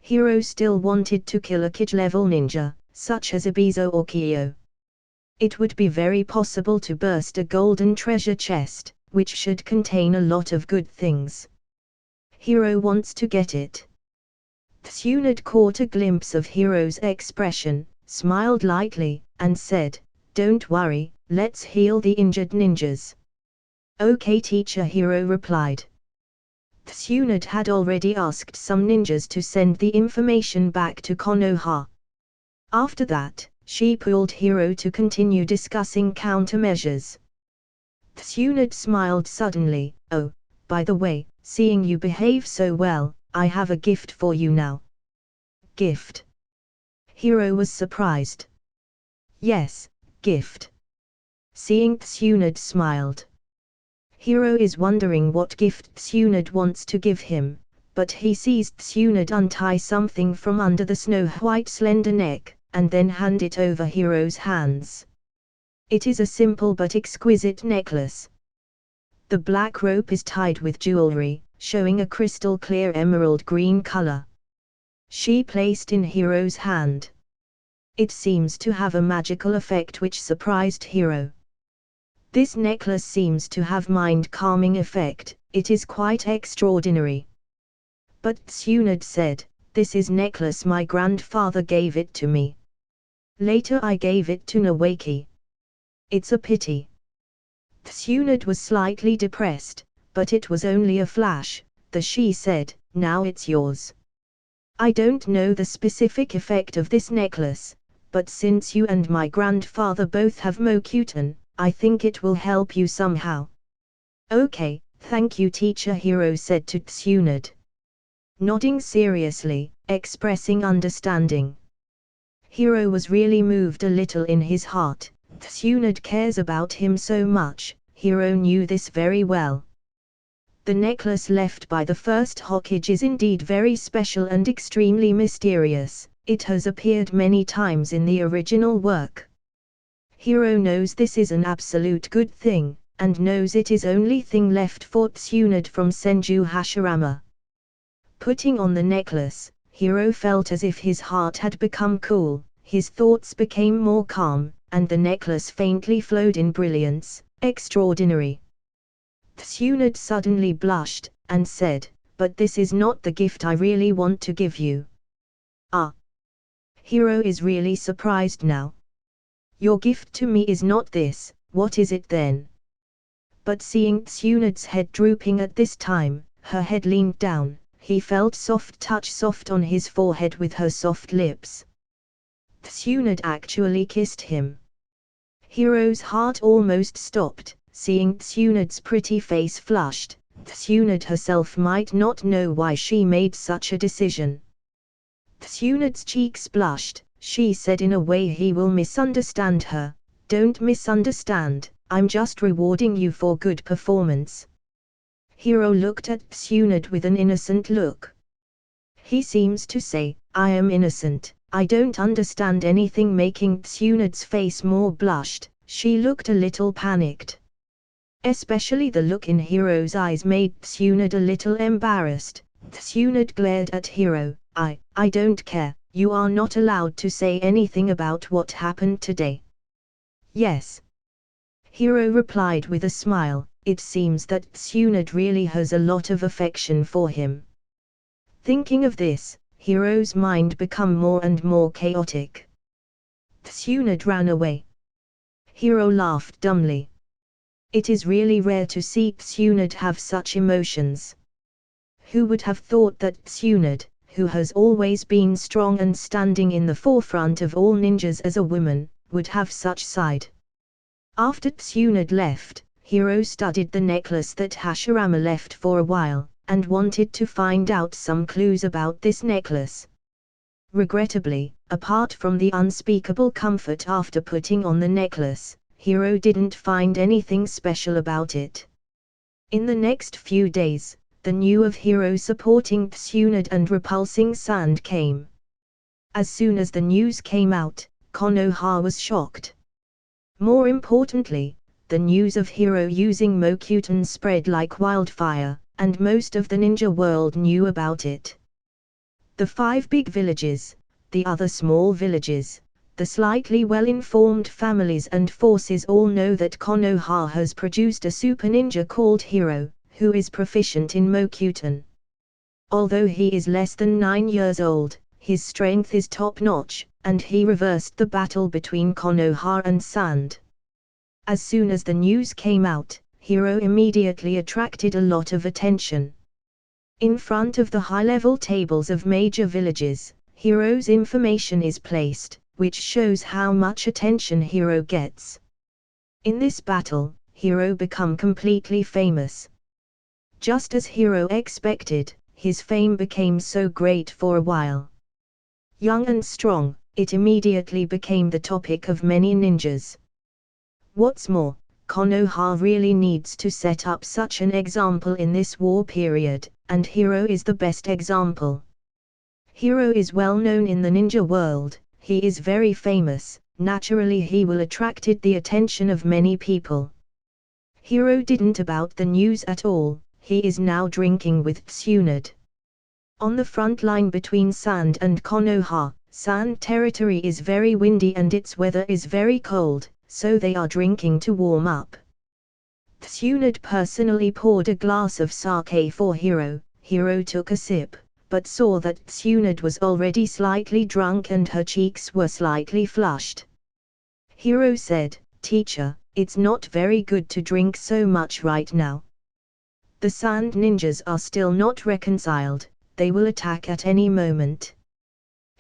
Hiro still wanted to kill a kid-level ninja, such as Ibizo or Kyo. It would be very possible to burst a golden treasure chest, which should contain a lot of good things. Hiro wants to get it. Tsunade caught a glimpse of Hiro's expression, smiled lightly, and said, don't worry, let's heal the injured ninjas. Okay teacher, Hiro replied. Tsunade had already asked some ninjas to send the information back to Konoha. After that, she pulled Hiro to continue discussing countermeasures. Tsunade smiled suddenly. Oh, by the way, seeing you behave so well, I have a gift for you now. Gift? Hiro was surprised. Yes, gift. Seeing Tsunade smiled. Hiro is wondering what gift Tsunade wants to give him, but he sees Tsunade untie something from under the snow-white slender neck, and then hand it over Hiro's hands. It is a simple but exquisite necklace. The black rope is tied with jewelry, showing a crystal clear emerald green color. She placed in Hiro's hand. It seems to have a magical effect which surprised Hiro. This necklace seems to have mind-calming effect. It is quite extraordinary. But Tsunade said, this is necklace my grandfather gave it to me. Later I gave it to Nawaki. It's a pity. Tsunade was slightly depressed, but it was only a flash. She said, now it's yours. I don't know the specific effect of this necklace, but since you and my grandfather both have Mokutan, I think it will help you somehow. Okay, thank you teacher, Hiro said to Tsunade. Nodding seriously, expressing understanding. Hiro was really moved a little in his heart. Tsunade cares about him so much. Hiro knew this very well. The necklace left by the first Hokage is indeed very special and extremely mysterious. It has appeared many times in the original work. Hiro knows this is an absolute good thing, and knows it is only thing left for Tsunade from Senju Hashirama. Putting on the necklace, Hiro felt as if his heart had become cool, his thoughts became more calm, and the necklace faintly flowed in brilliance. Extraordinary. Tsunade suddenly blushed, and said, "But this is not the gift I really want to give you." Ah! Hiro is really surprised now. "Your gift to me is not this, what is it then?" But seeing Tsunade's head drooping at this time, her head leaned down, he felt soft touch soft on his forehead with her soft lips. Tsunade actually kissed him. Hiro's heart almost stopped, seeing Tsunade's pretty face flushed. Tsunade herself might not know why she made such a decision. Tsunade's cheeks blushed, she said in a way he will misunderstand her, "Don't misunderstand, I'm just rewarding you for good performance." Hiro looked at Tsunade with an innocent look. He seems to say, "I am innocent, I don't understand anything," making Tsunade's face more blushed. She looked a little panicked. Especially the look in Hiro's eyes made Tsunade a little embarrassed. Tsunade glared at Hiro. I don't care, you are not allowed to say anything about what happened today." "Yes." Hiro replied with a smile. It seems that Tsunade really has a lot of affection for him. Thinking of this, Hiro's mind became more and more chaotic. Tsunade ran away. Hiro laughed dumbly. It is really rare to see Tsunade have such emotions. Who would have thought that Tsunade, who has always been strong and standing in the forefront of all ninjas as a woman, would have such side? After Tsunade left, Hiro studied the necklace that Hashirama left for a while, and wanted to find out some clues about this necklace. Regrettably, apart from the unspeakable comfort after putting on the necklace, Hiro didn't find anything special about it. In the next few days, the news of Hiro supporting Tsunade and repulsing Sand came. As soon as the news came out, Konoha was shocked. More importantly, the news of Hiro using Mokuton spread like wildfire, and most of the ninja world knew about it. The 5 big villages, the other small villages, the slightly well-informed families and forces all know that Konoha has produced a super ninja called Hiro, who is proficient in Mokuton. Although he is less than 9 years old, his strength is top-notch, and he reversed the battle between Konoha and Sand. As soon as the news came out, Hiro immediately attracted a lot of attention. In front of the high-level tables of major villages, Hiro's information is placed, which shows how much attention Hiro gets. In this battle, Hiro became completely famous. Just as Hiro expected, his fame became so great for a while. Young and strong, it immediately became the topic of many ninjas. What's more, Konoha really needs to set up such an example in this war period, and Hiro is the best example. Hiro is well known in the ninja world, he is very famous, naturally he will attracted the attention of many people. Hiro didn't about the news at all, he is now drinking with Tsunade. On the front line between Sand and Konoha, Sand territory is very windy and its weather is very cold, so they are drinking to warm up. Tsunade personally poured a glass of sake for Hiro. Hiro took a sip, but saw that Tsunade was already slightly drunk and her cheeks were slightly flushed. Hiro said, "Teacher, it's not very good to drink so much right now. The Sand ninjas are still not reconciled, they will attack at any moment."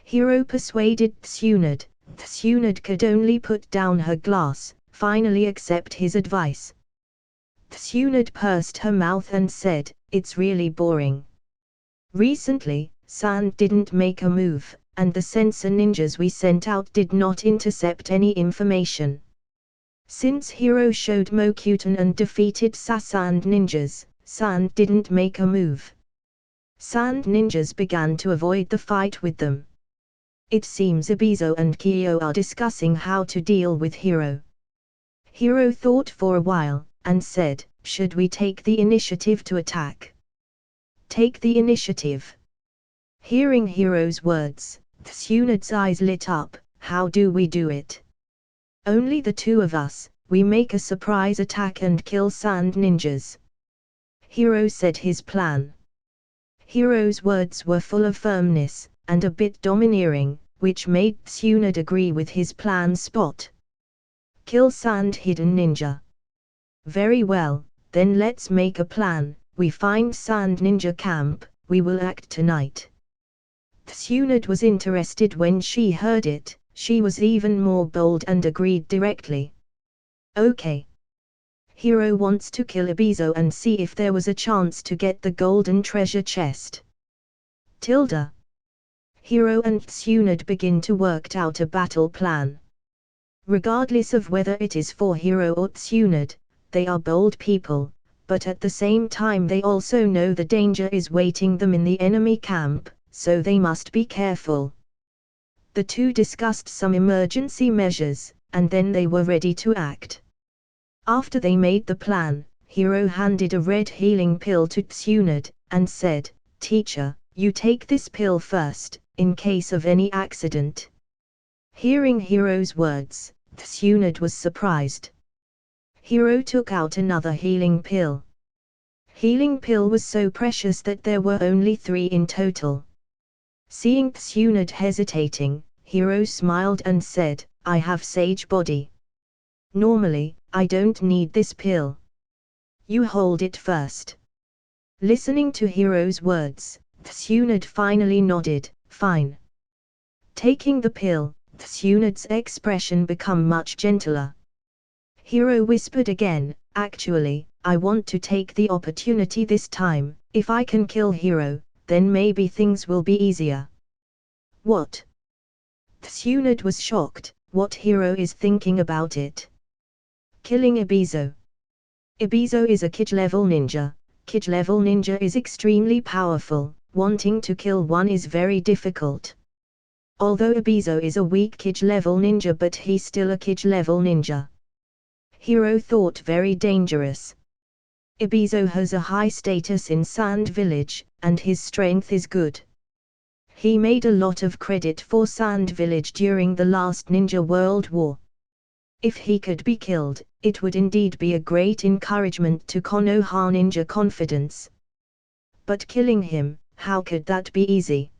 Hiro persuaded Tsunade. Tsunade could only put down her glass, finally accept his advice. Tsunade pursed her mouth and said, "It's really boring. Recently, Sand didn't make a move, and the sensor ninjas we sent out did not intercept any information. Since Hiro showed Mokuton and defeated Sand ninjas, Sand didn't make a move. Sand ninjas began to avoid the fight with them. It seems Ibizo and Kyo are discussing how to deal with Hiro." Hiro thought for a while, and said, "Should we take the initiative to attack?" "Take the initiative," Hearing Hiro's words, Tsunde's eyes lit up. How do we do it? Only the two of us. We make a surprise attack and kill sand ninjas. Hiro said his plan. Hiro's words were full of firmness, and a bit domineering, which made Tsunade agree with his plan spot. Kill sand hidden ninja. Very well, then let's make a plan. We find sand ninja camp, we will act tonight. Tsunade was interested when she heard it, she was even more bold and agreed directly. Okay. Hiro wants to kill Ebizo and see if there was a chance to get the golden treasure chest. Tilda. Hiro and Tsunade begin to work out a battle plan. Regardless of whether it is for Hiro or Tsunade, they are bold people, but at the same time they also know the danger is waiting them in the enemy camp, so they must be careful. The two discussed some emergency measures, and then they were ready to act. After they made the plan, Hiro handed a red healing pill to Tsunade, and said, "Teacher, you take this pill first, in case of any accident." Hearing Hiro's words, Tsunade was surprised. Hiro took out another healing pill. Healing pill was so precious that there were only 3 in total. Seeing Tsunade hesitating, Hiro smiled and said, "I have sage body. Normally, I don't need this pill. You hold it first." Listening to Hiro's words, Tsunade finally nodded, "Fine." Taking the pill, Tsunade's expression became much gentler. Hiro whispered again, "Actually, I want to take the opportunity this time. If I can kill Hiro, then maybe things will be easier." What? Tsunade was shocked. What Hiro is thinking about it? Killing Ebizo. Ebizo is a Kage-level ninja. Kage-level ninja is extremely powerful. Wanting to kill one is very difficult. Although Ebizo is a weak Kage-level ninja, but he's still a Kage-level ninja. Hiro thought very dangerous. Ebizo has a high status in Sand Village, and his strength is good. He made a lot of credit for Sand Village during the last Ninja World War. If he could be killed, it would indeed be a great encouragement to Konoha ninja confidence. But killing him, how could that be easy?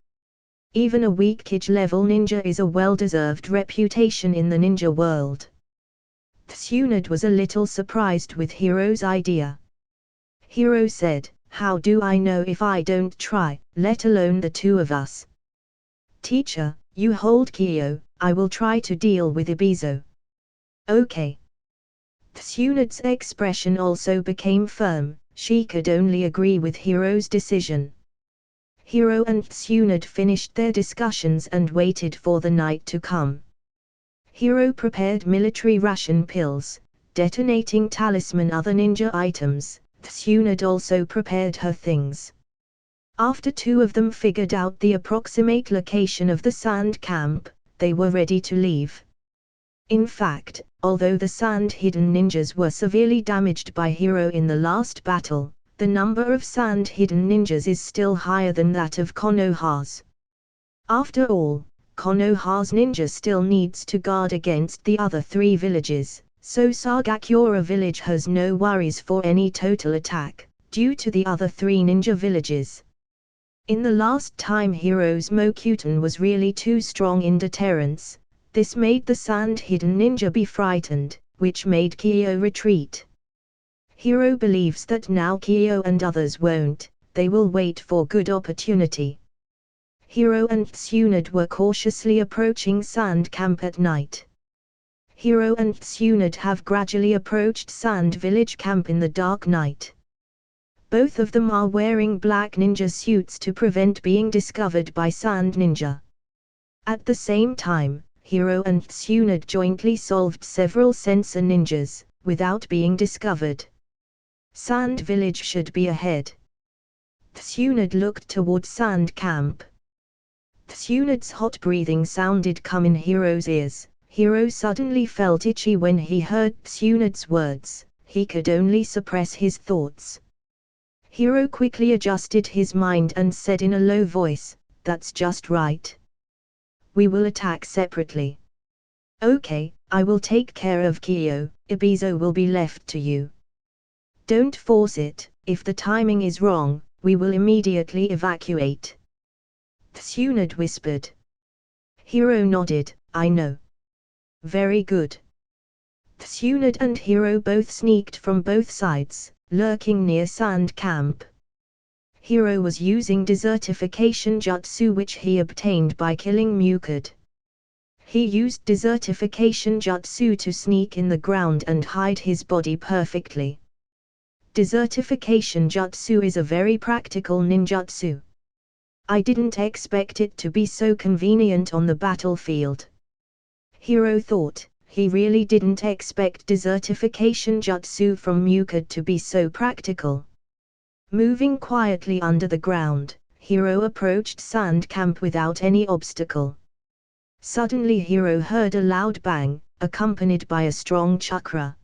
Even a weak Kage-level ninja is a well-deserved reputation in the ninja world. Tsunade was a little surprised with Hiro's idea. Hiro said, "How do I know if I don't try, let alone the two of us?" "Teacher, you hold Kyo, I will try to deal with Ebizo." "Okay." Tsunade's expression also became firm, she could only agree with Hiro's decision. Hiro and Tsunade finished their discussions and waited for the night to come. Hiro prepared military ration pills, detonating talisman, other ninja items. Tsunade also prepared her things. After 2 of them figured out the approximate location of the sand camp, they were ready to leave. In fact, although the sand-hidden ninjas were severely damaged by Hiro in the last battle, the number of sand-hidden ninjas is still higher than that of Konoha's. After all, Konoha's ninja still needs to guard against the other 3 villages, so Sagakura village has no worries for any total attack, due to the other 3 ninja villages. In the last time Hiro's Mokuton was really too strong in deterrence. This made the sand-hidden ninja be frightened, which made Kyo retreat. Hiro believes that now Kyo and others won't, they will wait for good opportunity. Hiro and Tsunade were cautiously approaching Sand Camp at night. Hiro and Tsunade have gradually approached Sand Village Camp in the dark night. Both of them are wearing black ninja suits to prevent being discovered by Sand Ninja. At the same time, Hiro and Tsunade jointly solved several sensor ninjas, without being discovered. Sand Village should be ahead. Tsunade looked toward Sand Camp. Tsunade's hot breathing sounded come in Hiro's ears. Hiro suddenly felt itchy when he heard Tsunade's words, he could only suppress his thoughts. Hiro quickly adjusted his mind and said in a low voice, that's just right. We will attack separately. Okay, I will take care of Kyo, Ibizo will be left to you. Don't force it, if the timing is wrong, we will immediately evacuate. Tsunade whispered. Hiro nodded, I know. Very good. Tsunade and Hiro both sneaked from both sides, lurking near Sand Camp. Hiro was using desertification jutsu which he obtained by killing Mukid. He used desertification jutsu to sneak in the ground and hide his body perfectly. Desertification jutsu is a very practical ninjutsu. I didn't expect it to be so convenient on the battlefield. Hiro thought. He really didn't expect desertification jutsu from Mukid to be so practical. Moving quietly under the ground, Hiro approached Sand Camp without any obstacle. Suddenly Hiro heard a loud bang, accompanied by a strong chakra.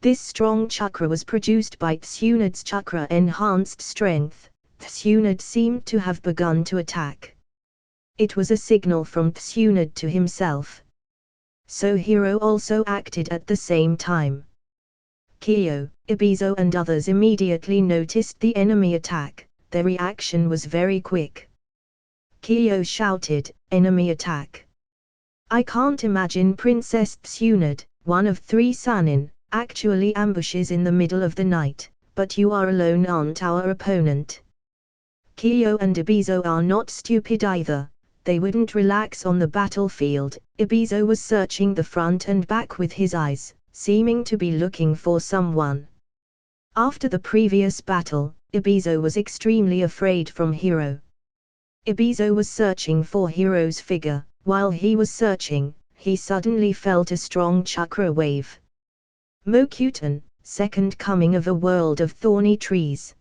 This strong chakra was produced by Tsunade's chakra-enhanced strength. Tsunade seemed to have begun to attack. It was a signal from Tsunade to himself. So Hiro also acted at the same time. Kyo, Ibizo and others immediately noticed the enemy attack. Their reaction was very quick. Kyo shouted, enemy attack. I can't imagine Princess Tsunade, one of 3 Sannin, actually ambushes in the middle of the night, but you are alone, aren't our opponent. Kyo and Ibizo are not stupid either. They wouldn't relax on the battlefield. Ibizo was searching the front and back with his eyes, seeming to be looking for someone. After the previous battle, Ibizo was extremely afraid from Hiro. Ibizo was searching for Hiro's figure. While he was searching, he suddenly felt a strong chakra wave. Mokuton, second coming of a world of thorny trees.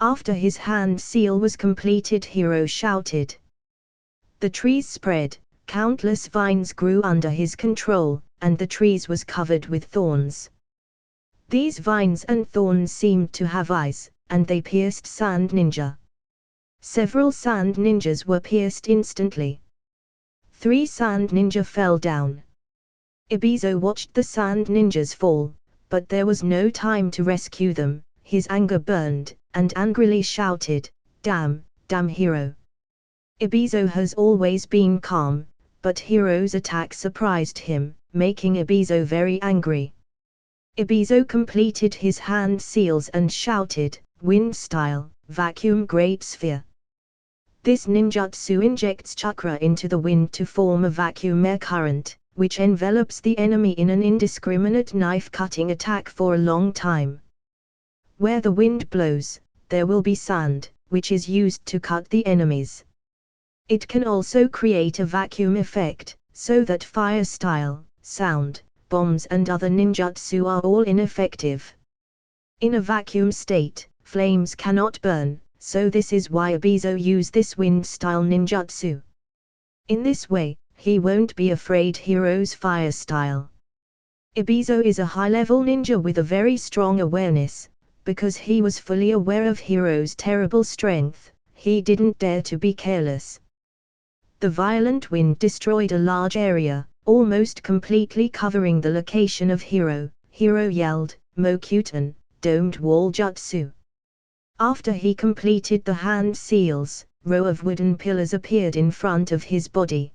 After his hand seal was completed, Hiro shouted. The trees spread, countless vines grew under his control, and the trees was covered with thorns. These vines and thorns seemed to have eyes, and they pierced Sand Ninja. Several Sand Ninjas were pierced instantly. 3 Sand Ninja fell down. Ibizo watched the Sand Ninjas fall, but there was no time to rescue them. His anger burned, and angrily shouted, damn Hiro. Ibizo has always been calm, but Hiro's attack surprised him, making Ibizo very angry. Ibizo completed his hand seals and shouted, wind style, vacuum great sphere. This ninjutsu injects chakra into the wind to form a vacuum air current, which envelops the enemy in an indiscriminate knife-cutting attack for a long time. Where the wind blows, there will be sand, which is used to cut the enemies. It can also create a vacuum effect, so that fire style, sound, bombs and other ninjutsu are all ineffective. In a vacuum state, flames cannot burn, so this is why Ibizo use this wind-style ninjutsu. In this way, he won't be afraid Hiro's fire style. Ibizo is a high-level ninja with a very strong awareness. Because he was fully aware of Hiro's terrible strength, he didn't dare to be careless. The violent wind destroyed a large area, almost completely covering the location of Hiro. Hiro yelled, Mokuton, domed wall jutsu. After he completed the hand seals, row of wooden pillars appeared in front of his body.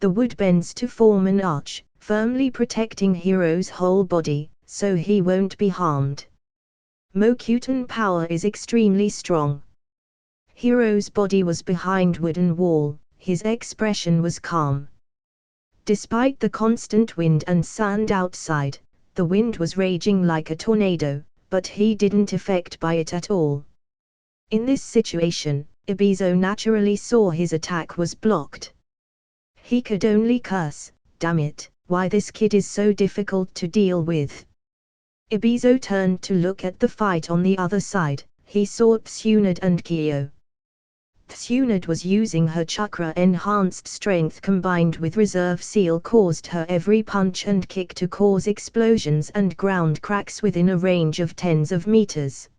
The wood bends to form an arch, firmly protecting Hiro's whole body, so he won't be harmed. Mokuton power is extremely strong. Hiro's body was behind wooden wall, his expression was calm. Despite the constant wind and sand outside, the wind was raging like a tornado, but he didn't affect by it at all. In this situation, Ibizo naturally saw his attack was blocked. He could only curse, damn it, why this kid is so difficult to deal with. Ibizo turned to look at the fight on the other side. He saw Tsunade and Kyo. Tsunade was using her chakra-enhanced strength combined with reserve seal caused her every punch and kick to cause explosions and ground cracks within a range of tens of meters.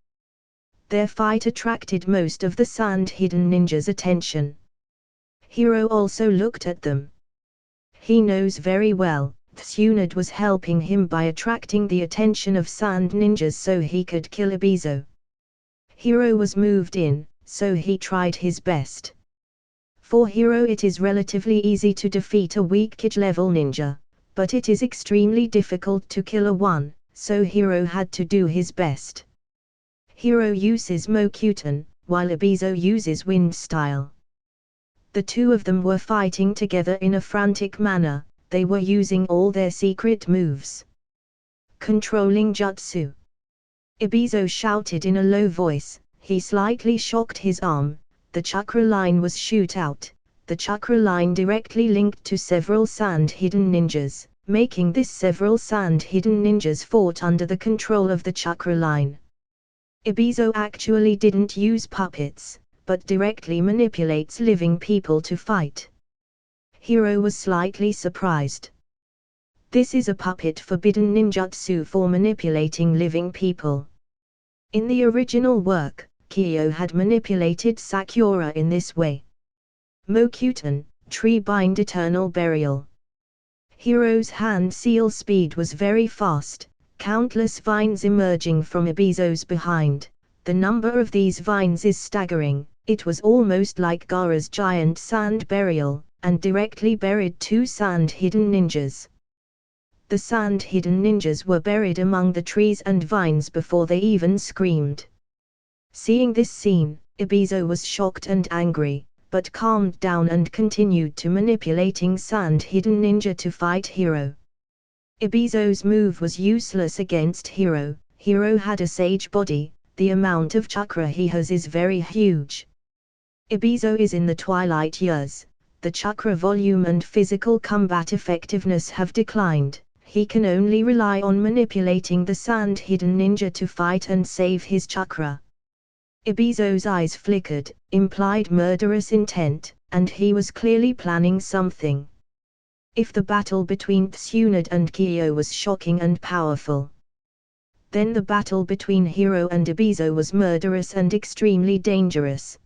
Their fight attracted most of the sand hidden ninjas' attention. Hiro also looked at them. He knows very well, Tsunade was helping him by attracting the attention of sand ninjas so he could kill Ebizo. Hiro was moved in, so he tried his best. For Hiro it is relatively easy to defeat a weak Kage level ninja, but it is extremely difficult to kill a one, so Hiro had to do his best. Hiro uses Mokuton, while Ebizo uses Wind Style. The two of them were fighting together in a frantic manner, they were using all their secret moves. Controlling Jutsu. Ebizo shouted in a low voice, he slightly shocked his arm, the chakra line was shoot out, the chakra line directly linked to several sand hidden ninjas, making this several sand hidden ninjas fought under the control of the chakra line. Ebizo actually didn't use puppets, but directly manipulates living people to fight. Hiro was slightly surprised. This is a puppet forbidden ninjutsu for manipulating living people. In the original work, Kyo had manipulated Sakura in this way. Mokuton, Tree Bind Eternal Burial. Hiro's hand seal speed was very fast, countless vines emerging from Ebizo's behind. The number of these vines is staggering, it was almost like Gaara's giant sand burial, and directly buried two sand hidden ninjas. The sand hidden ninjas were buried among the trees and vines before they even screamed. Seeing this scene, Ebizo was shocked and angry, but calmed down and continued to manipulating sand hidden ninja to fight Hiro. Ebizo's move was useless against Hiro. Hiro had a sage body, the amount of chakra he has is very huge. Ebizo is in the twilight years, the chakra volume and physical combat effectiveness have declined, he can only rely on manipulating the sand hidden ninja to fight and save his chakra. Ebizo's eyes flickered, implied murderous intent, and he was clearly planning something. If the battle between Tsunade and Kyo was shocking and powerful, then the battle between Hiro and Ebizo was murderous and extremely dangerous.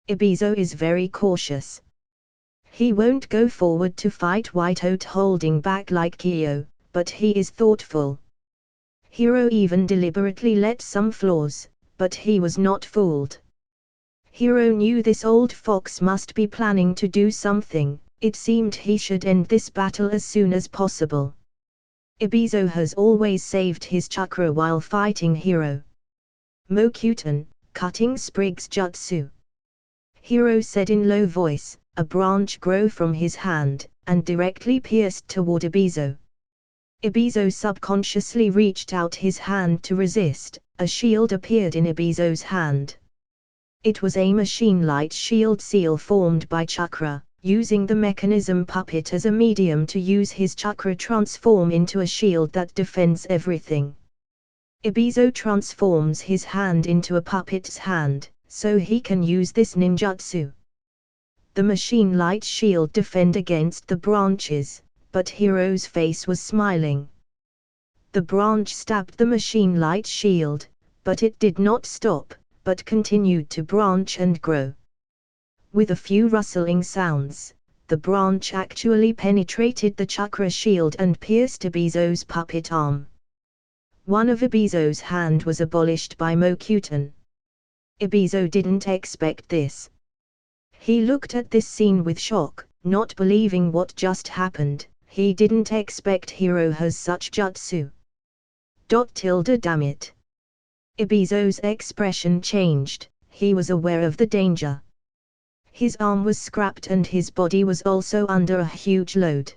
Ebizo is very cautious. He won't go forward to fight without holding back like Kyo, but he is thoughtful. Hiro even deliberately let some flaws, but he was not fooled. Hiro knew this old fox must be planning to do something, it seemed he should end this battle as soon as possible. Ebizo has always saved his chakra while fighting Hiro. Mokuton, Cutting Sprigs Jutsu. Hiro said in low voice, a branch grew from his hand, and directly pierced toward Ebizo. Ebizo subconsciously reached out his hand to resist, a shield appeared in Ebizo's hand. It was a machine-light shield seal formed by chakra, using the mechanism puppet as a medium to use his chakra transform into a shield that defends everything. Ebizo transforms his hand into a puppet's hand, so he can use this ninjutsu. The machine-light shield defend against the branches, but Hiro's face was smiling. The branch stabbed the machine-light shield, but it did not stop, but continued to branch and grow. With a few rustling sounds, the branch actually penetrated the chakra shield and pierced Ebizo's puppet arm. One of Ebizo's hand was abolished by Mokuton. Ebizo didn't expect this. He looked at this scene with shock, not believing what just happened. He didn't expect Hiro has such jutsu. Damn it. Ebizo's expression changed, he was aware of the danger. His arm was scrapped and his body was also under a huge load.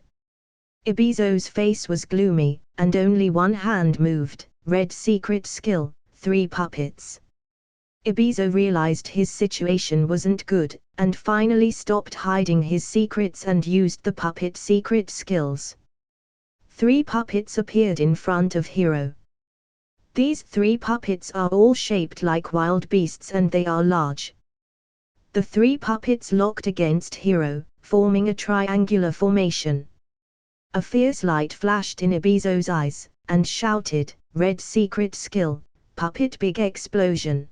Ebizo's face was gloomy, and only one hand moved, red secret skill, 3 puppets. Ebizo realized his situation wasn't good, and finally stopped hiding his secrets and used the puppet secret skills. 3 puppets appeared in front of Hiro. These 3 puppets are all shaped like wild beasts and they are large. The 3 puppets locked against Hiro, forming a triangular formation. A fierce light flashed in Ebizo's eyes, and shouted, "Red secret skill, puppet big explosion."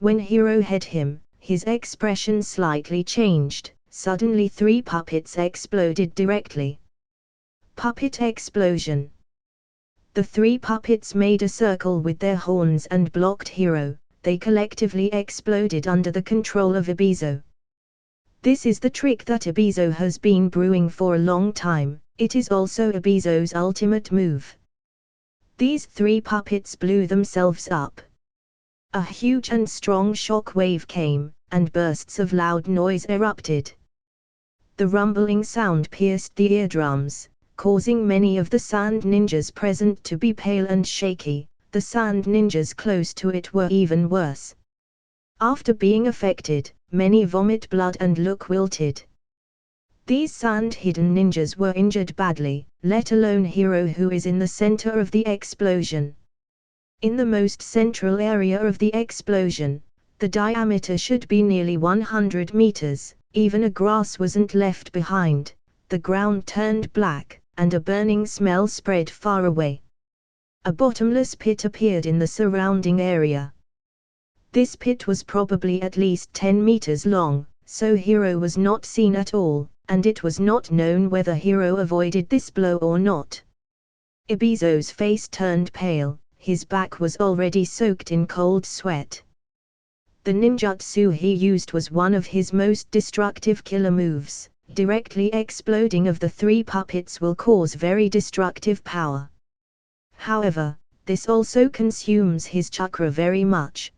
When Hiro hit him, his expression slightly changed. Suddenly 3 puppets exploded directly. Puppet explosion. The 3 puppets made a circle with their horns and blocked Hiro. They collectively exploded under the control of Ebizo. This is the trick that Ebizo has been brewing for a long time. It is also Ebizo's ultimate move. These 3 puppets blew themselves up. A huge and strong shock wave came, and bursts of loud noise erupted. The rumbling sound pierced the eardrums, causing many of the sand ninjas present to be pale and shaky. The sand ninjas close to it were even worse. After being affected, many vomit blood and look wilted. These sand-hidden ninjas were injured badly, let alone Hiro, who is in the center of the explosion. In the most central area of the explosion, the diameter should be nearly 100 meters, even a grass wasn't left behind. The ground turned black, and a burning smell spread far away. A bottomless pit appeared in the surrounding area. This pit was probably at least 10 meters long, so Hiro was not seen at all, and it was not known whether Hiro avoided this blow or not. Ebizo's face turned pale, his back was already soaked in cold sweat. The ninjutsu he used was one of his most destructive killer moves. Directly exploding of the 3 puppets will cause very destructive power. However, this also consumes his chakra very much.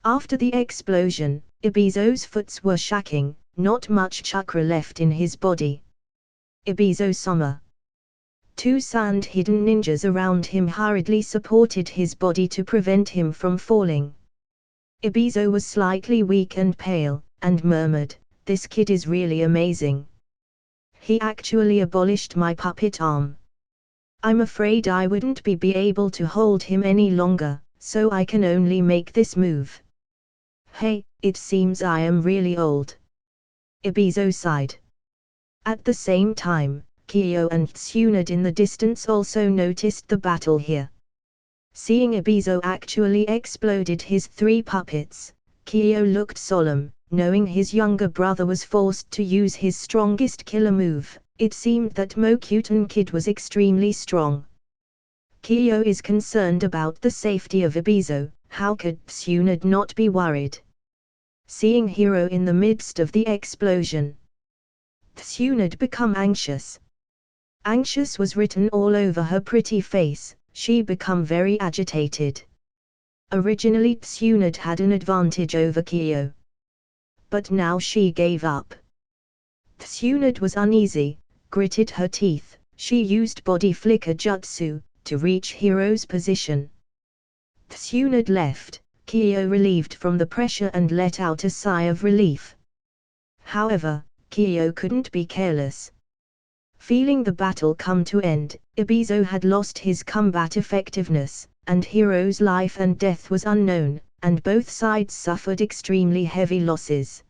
After the explosion, Ebizo's foots were shaking, not much chakra left in his body. Ebizo-sama. 2 sand-hidden ninjas around him hurriedly supported his body to prevent him from falling. Ebizo was slightly weak and pale, and murmured, "This kid is really amazing. He actually abolished my puppet arm. I'm afraid I wouldn't be able to hold him any longer, so I can only make this move. Hey, it seems I am really old." Ebizo sighed. At the same time, Kyo and Tsunade in the distance also noticed the battle here. Seeing Ebizo actually exploded his 3 puppets, Kyo looked solemn, knowing his younger brother was forced to use his strongest killer move. It seemed that Mokuten Kid was extremely strong. Kyo is concerned about the safety of Ebizo. How could Tsunade not be worried? Seeing Hiro in the midst of the explosion, Tsunade became anxious. Anxious was written all over her pretty face. She became very agitated. Originally Tsunade had an advantage over Kyo, but now she gave up. Tsunade was uneasy, gritted her teeth. She used body flicker jutsu to reach Hiro's position. Tsunade left, Kyo relieved from the pressure and let out a sigh of relief. However, Kyo couldn't be careless. Feeling the battle come to end, Ebizo had lost his combat effectiveness, and Hiro's life and death was unknown, and both sides suffered extremely heavy losses.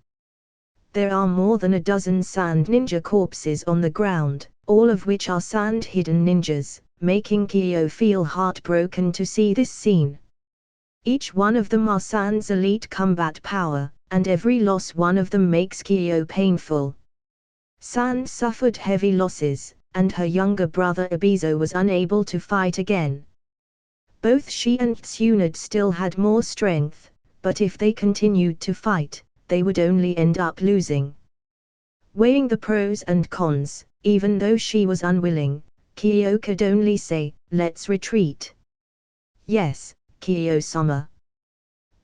There are more than a dozen sand ninja corpses on the ground, all of which are sand-hidden ninjas, making Kyo feel heartbroken to see this scene. Each one of them are Sand's elite combat power, and every loss one of them makes Kyo painful. Sand suffered heavy losses, and her younger brother Ebizo was unable to fight again. Both she and Tsunade still had more strength, but if they continued to fight, they would only end up losing. Weighing the pros and cons, even though she was unwilling, Kyo could only say, "Let's retreat." "Yes, Kyo-sama."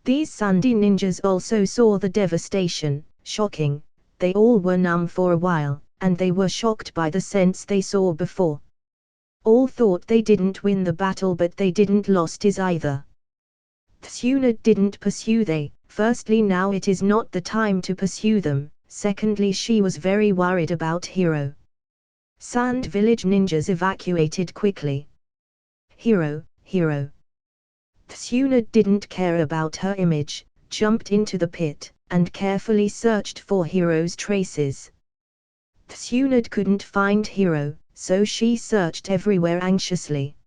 These sandy ninjas also saw the devastation. Shocking. They all were numb for a while, and they were shocked by the sense they saw before. All thought they didn't win the battle, but they didn't lost it either. Tsunade didn't pursue they. Firstly, now it is not the time to pursue them. Secondly, she was very worried about Hiro. Sand village ninjas evacuated quickly. Hiro. Tsunade didn't care about her image, jumped into the pit, and carefully searched for Hiro's traces. Tsunade couldn't find Hiro, so she searched everywhere anxiously.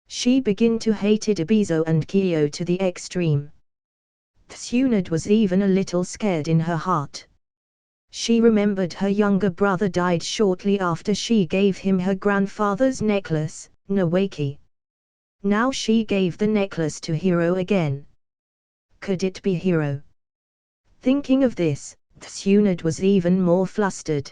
She began to hate Ebizo and Kyo to the extreme. Tsunade was even a little scared in her heart. She remembered her younger brother died shortly after she gave him her grandfather's necklace, Nawaki. Now she gave the necklace to Hiro again. Could it be Hiro? Thinking of this, Tsunade was even more flustered.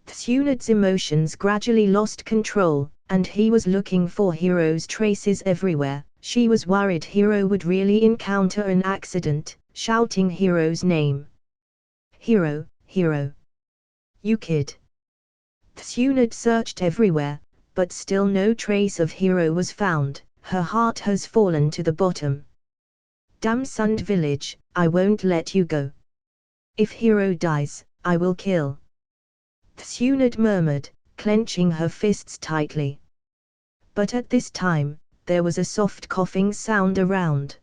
Tsunade's emotions gradually lost control, and he was looking for Hiro's traces everywhere. She was worried Hiro would really encounter an accident, shouting Hiro's name. Hiro, Hiro. You kid. Tsunade searched everywhere, but still no trace of Hiro was found. Her heart has fallen to the bottom. Dumbfounded village, I won't let you go. If Hiro dies, I will kill. Tsunade murmured, clenching her fists tightly. But at this time, there was a soft coughing sound around.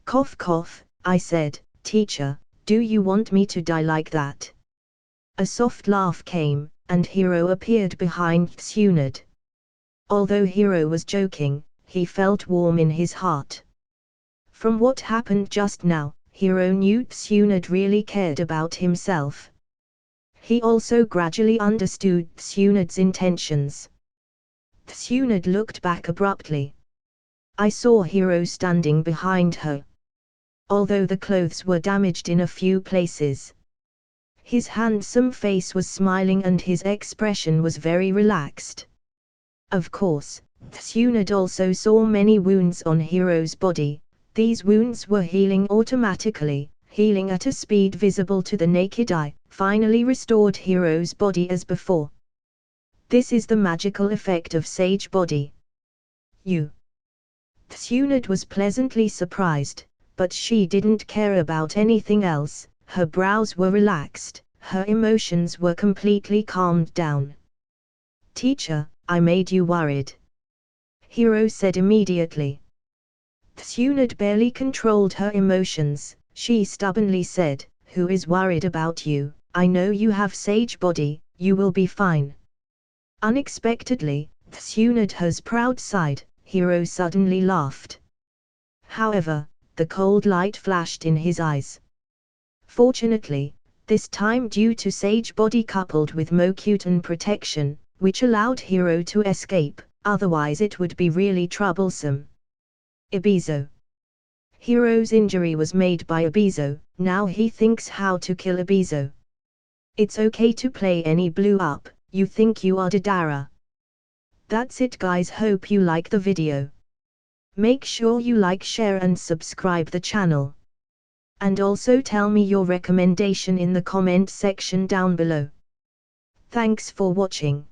Cough cough, I said, teacher, do you want me to die like that? A soft laugh came, and Hiro appeared behind Tsunade. Although Hiro was joking, he felt warm in his heart. From what happened just now, Hiro knew Tsunade really cared about himself. He also gradually understood Tsunade's intentions. Tsunade looked back abruptly. I saw Hiro standing behind her. Although the clothes were damaged in a few places, his handsome face was smiling and his expression was very relaxed. Of course, Tsunade also saw many wounds on Hiro's body. These wounds were healing automatically, healing at a speed visible to the naked eye, finally restored Hiro's body as before. This is the magical effect of Sage Body. Tsunade was pleasantly surprised, but she didn't care about anything else. Her brows were relaxed, her emotions were completely calmed down. Teacher, I made you worried, Hiro said immediately. Tsunade barely controlled her emotions. She stubbornly said, who is worried about you? I know you have Sage Body, you will be fine. Unexpectedly, Tsunade's proud side, Hiro suddenly laughed. However, the cold light flashed in his eyes. Fortunately, this time due to Sage Body coupled with Mokutan protection, which allowed Hiro to escape, otherwise it would be really troublesome. Ibizo. Hiro's injury was made by Ibizo, now he thinks how to kill Ibizo. It's okay to play any blue up, you think you are Deidara. That's it guys, hope you like the video. Make sure you like, share and subscribe the channel. And also tell me your recommendation in the comment section down below. Thanks for watching.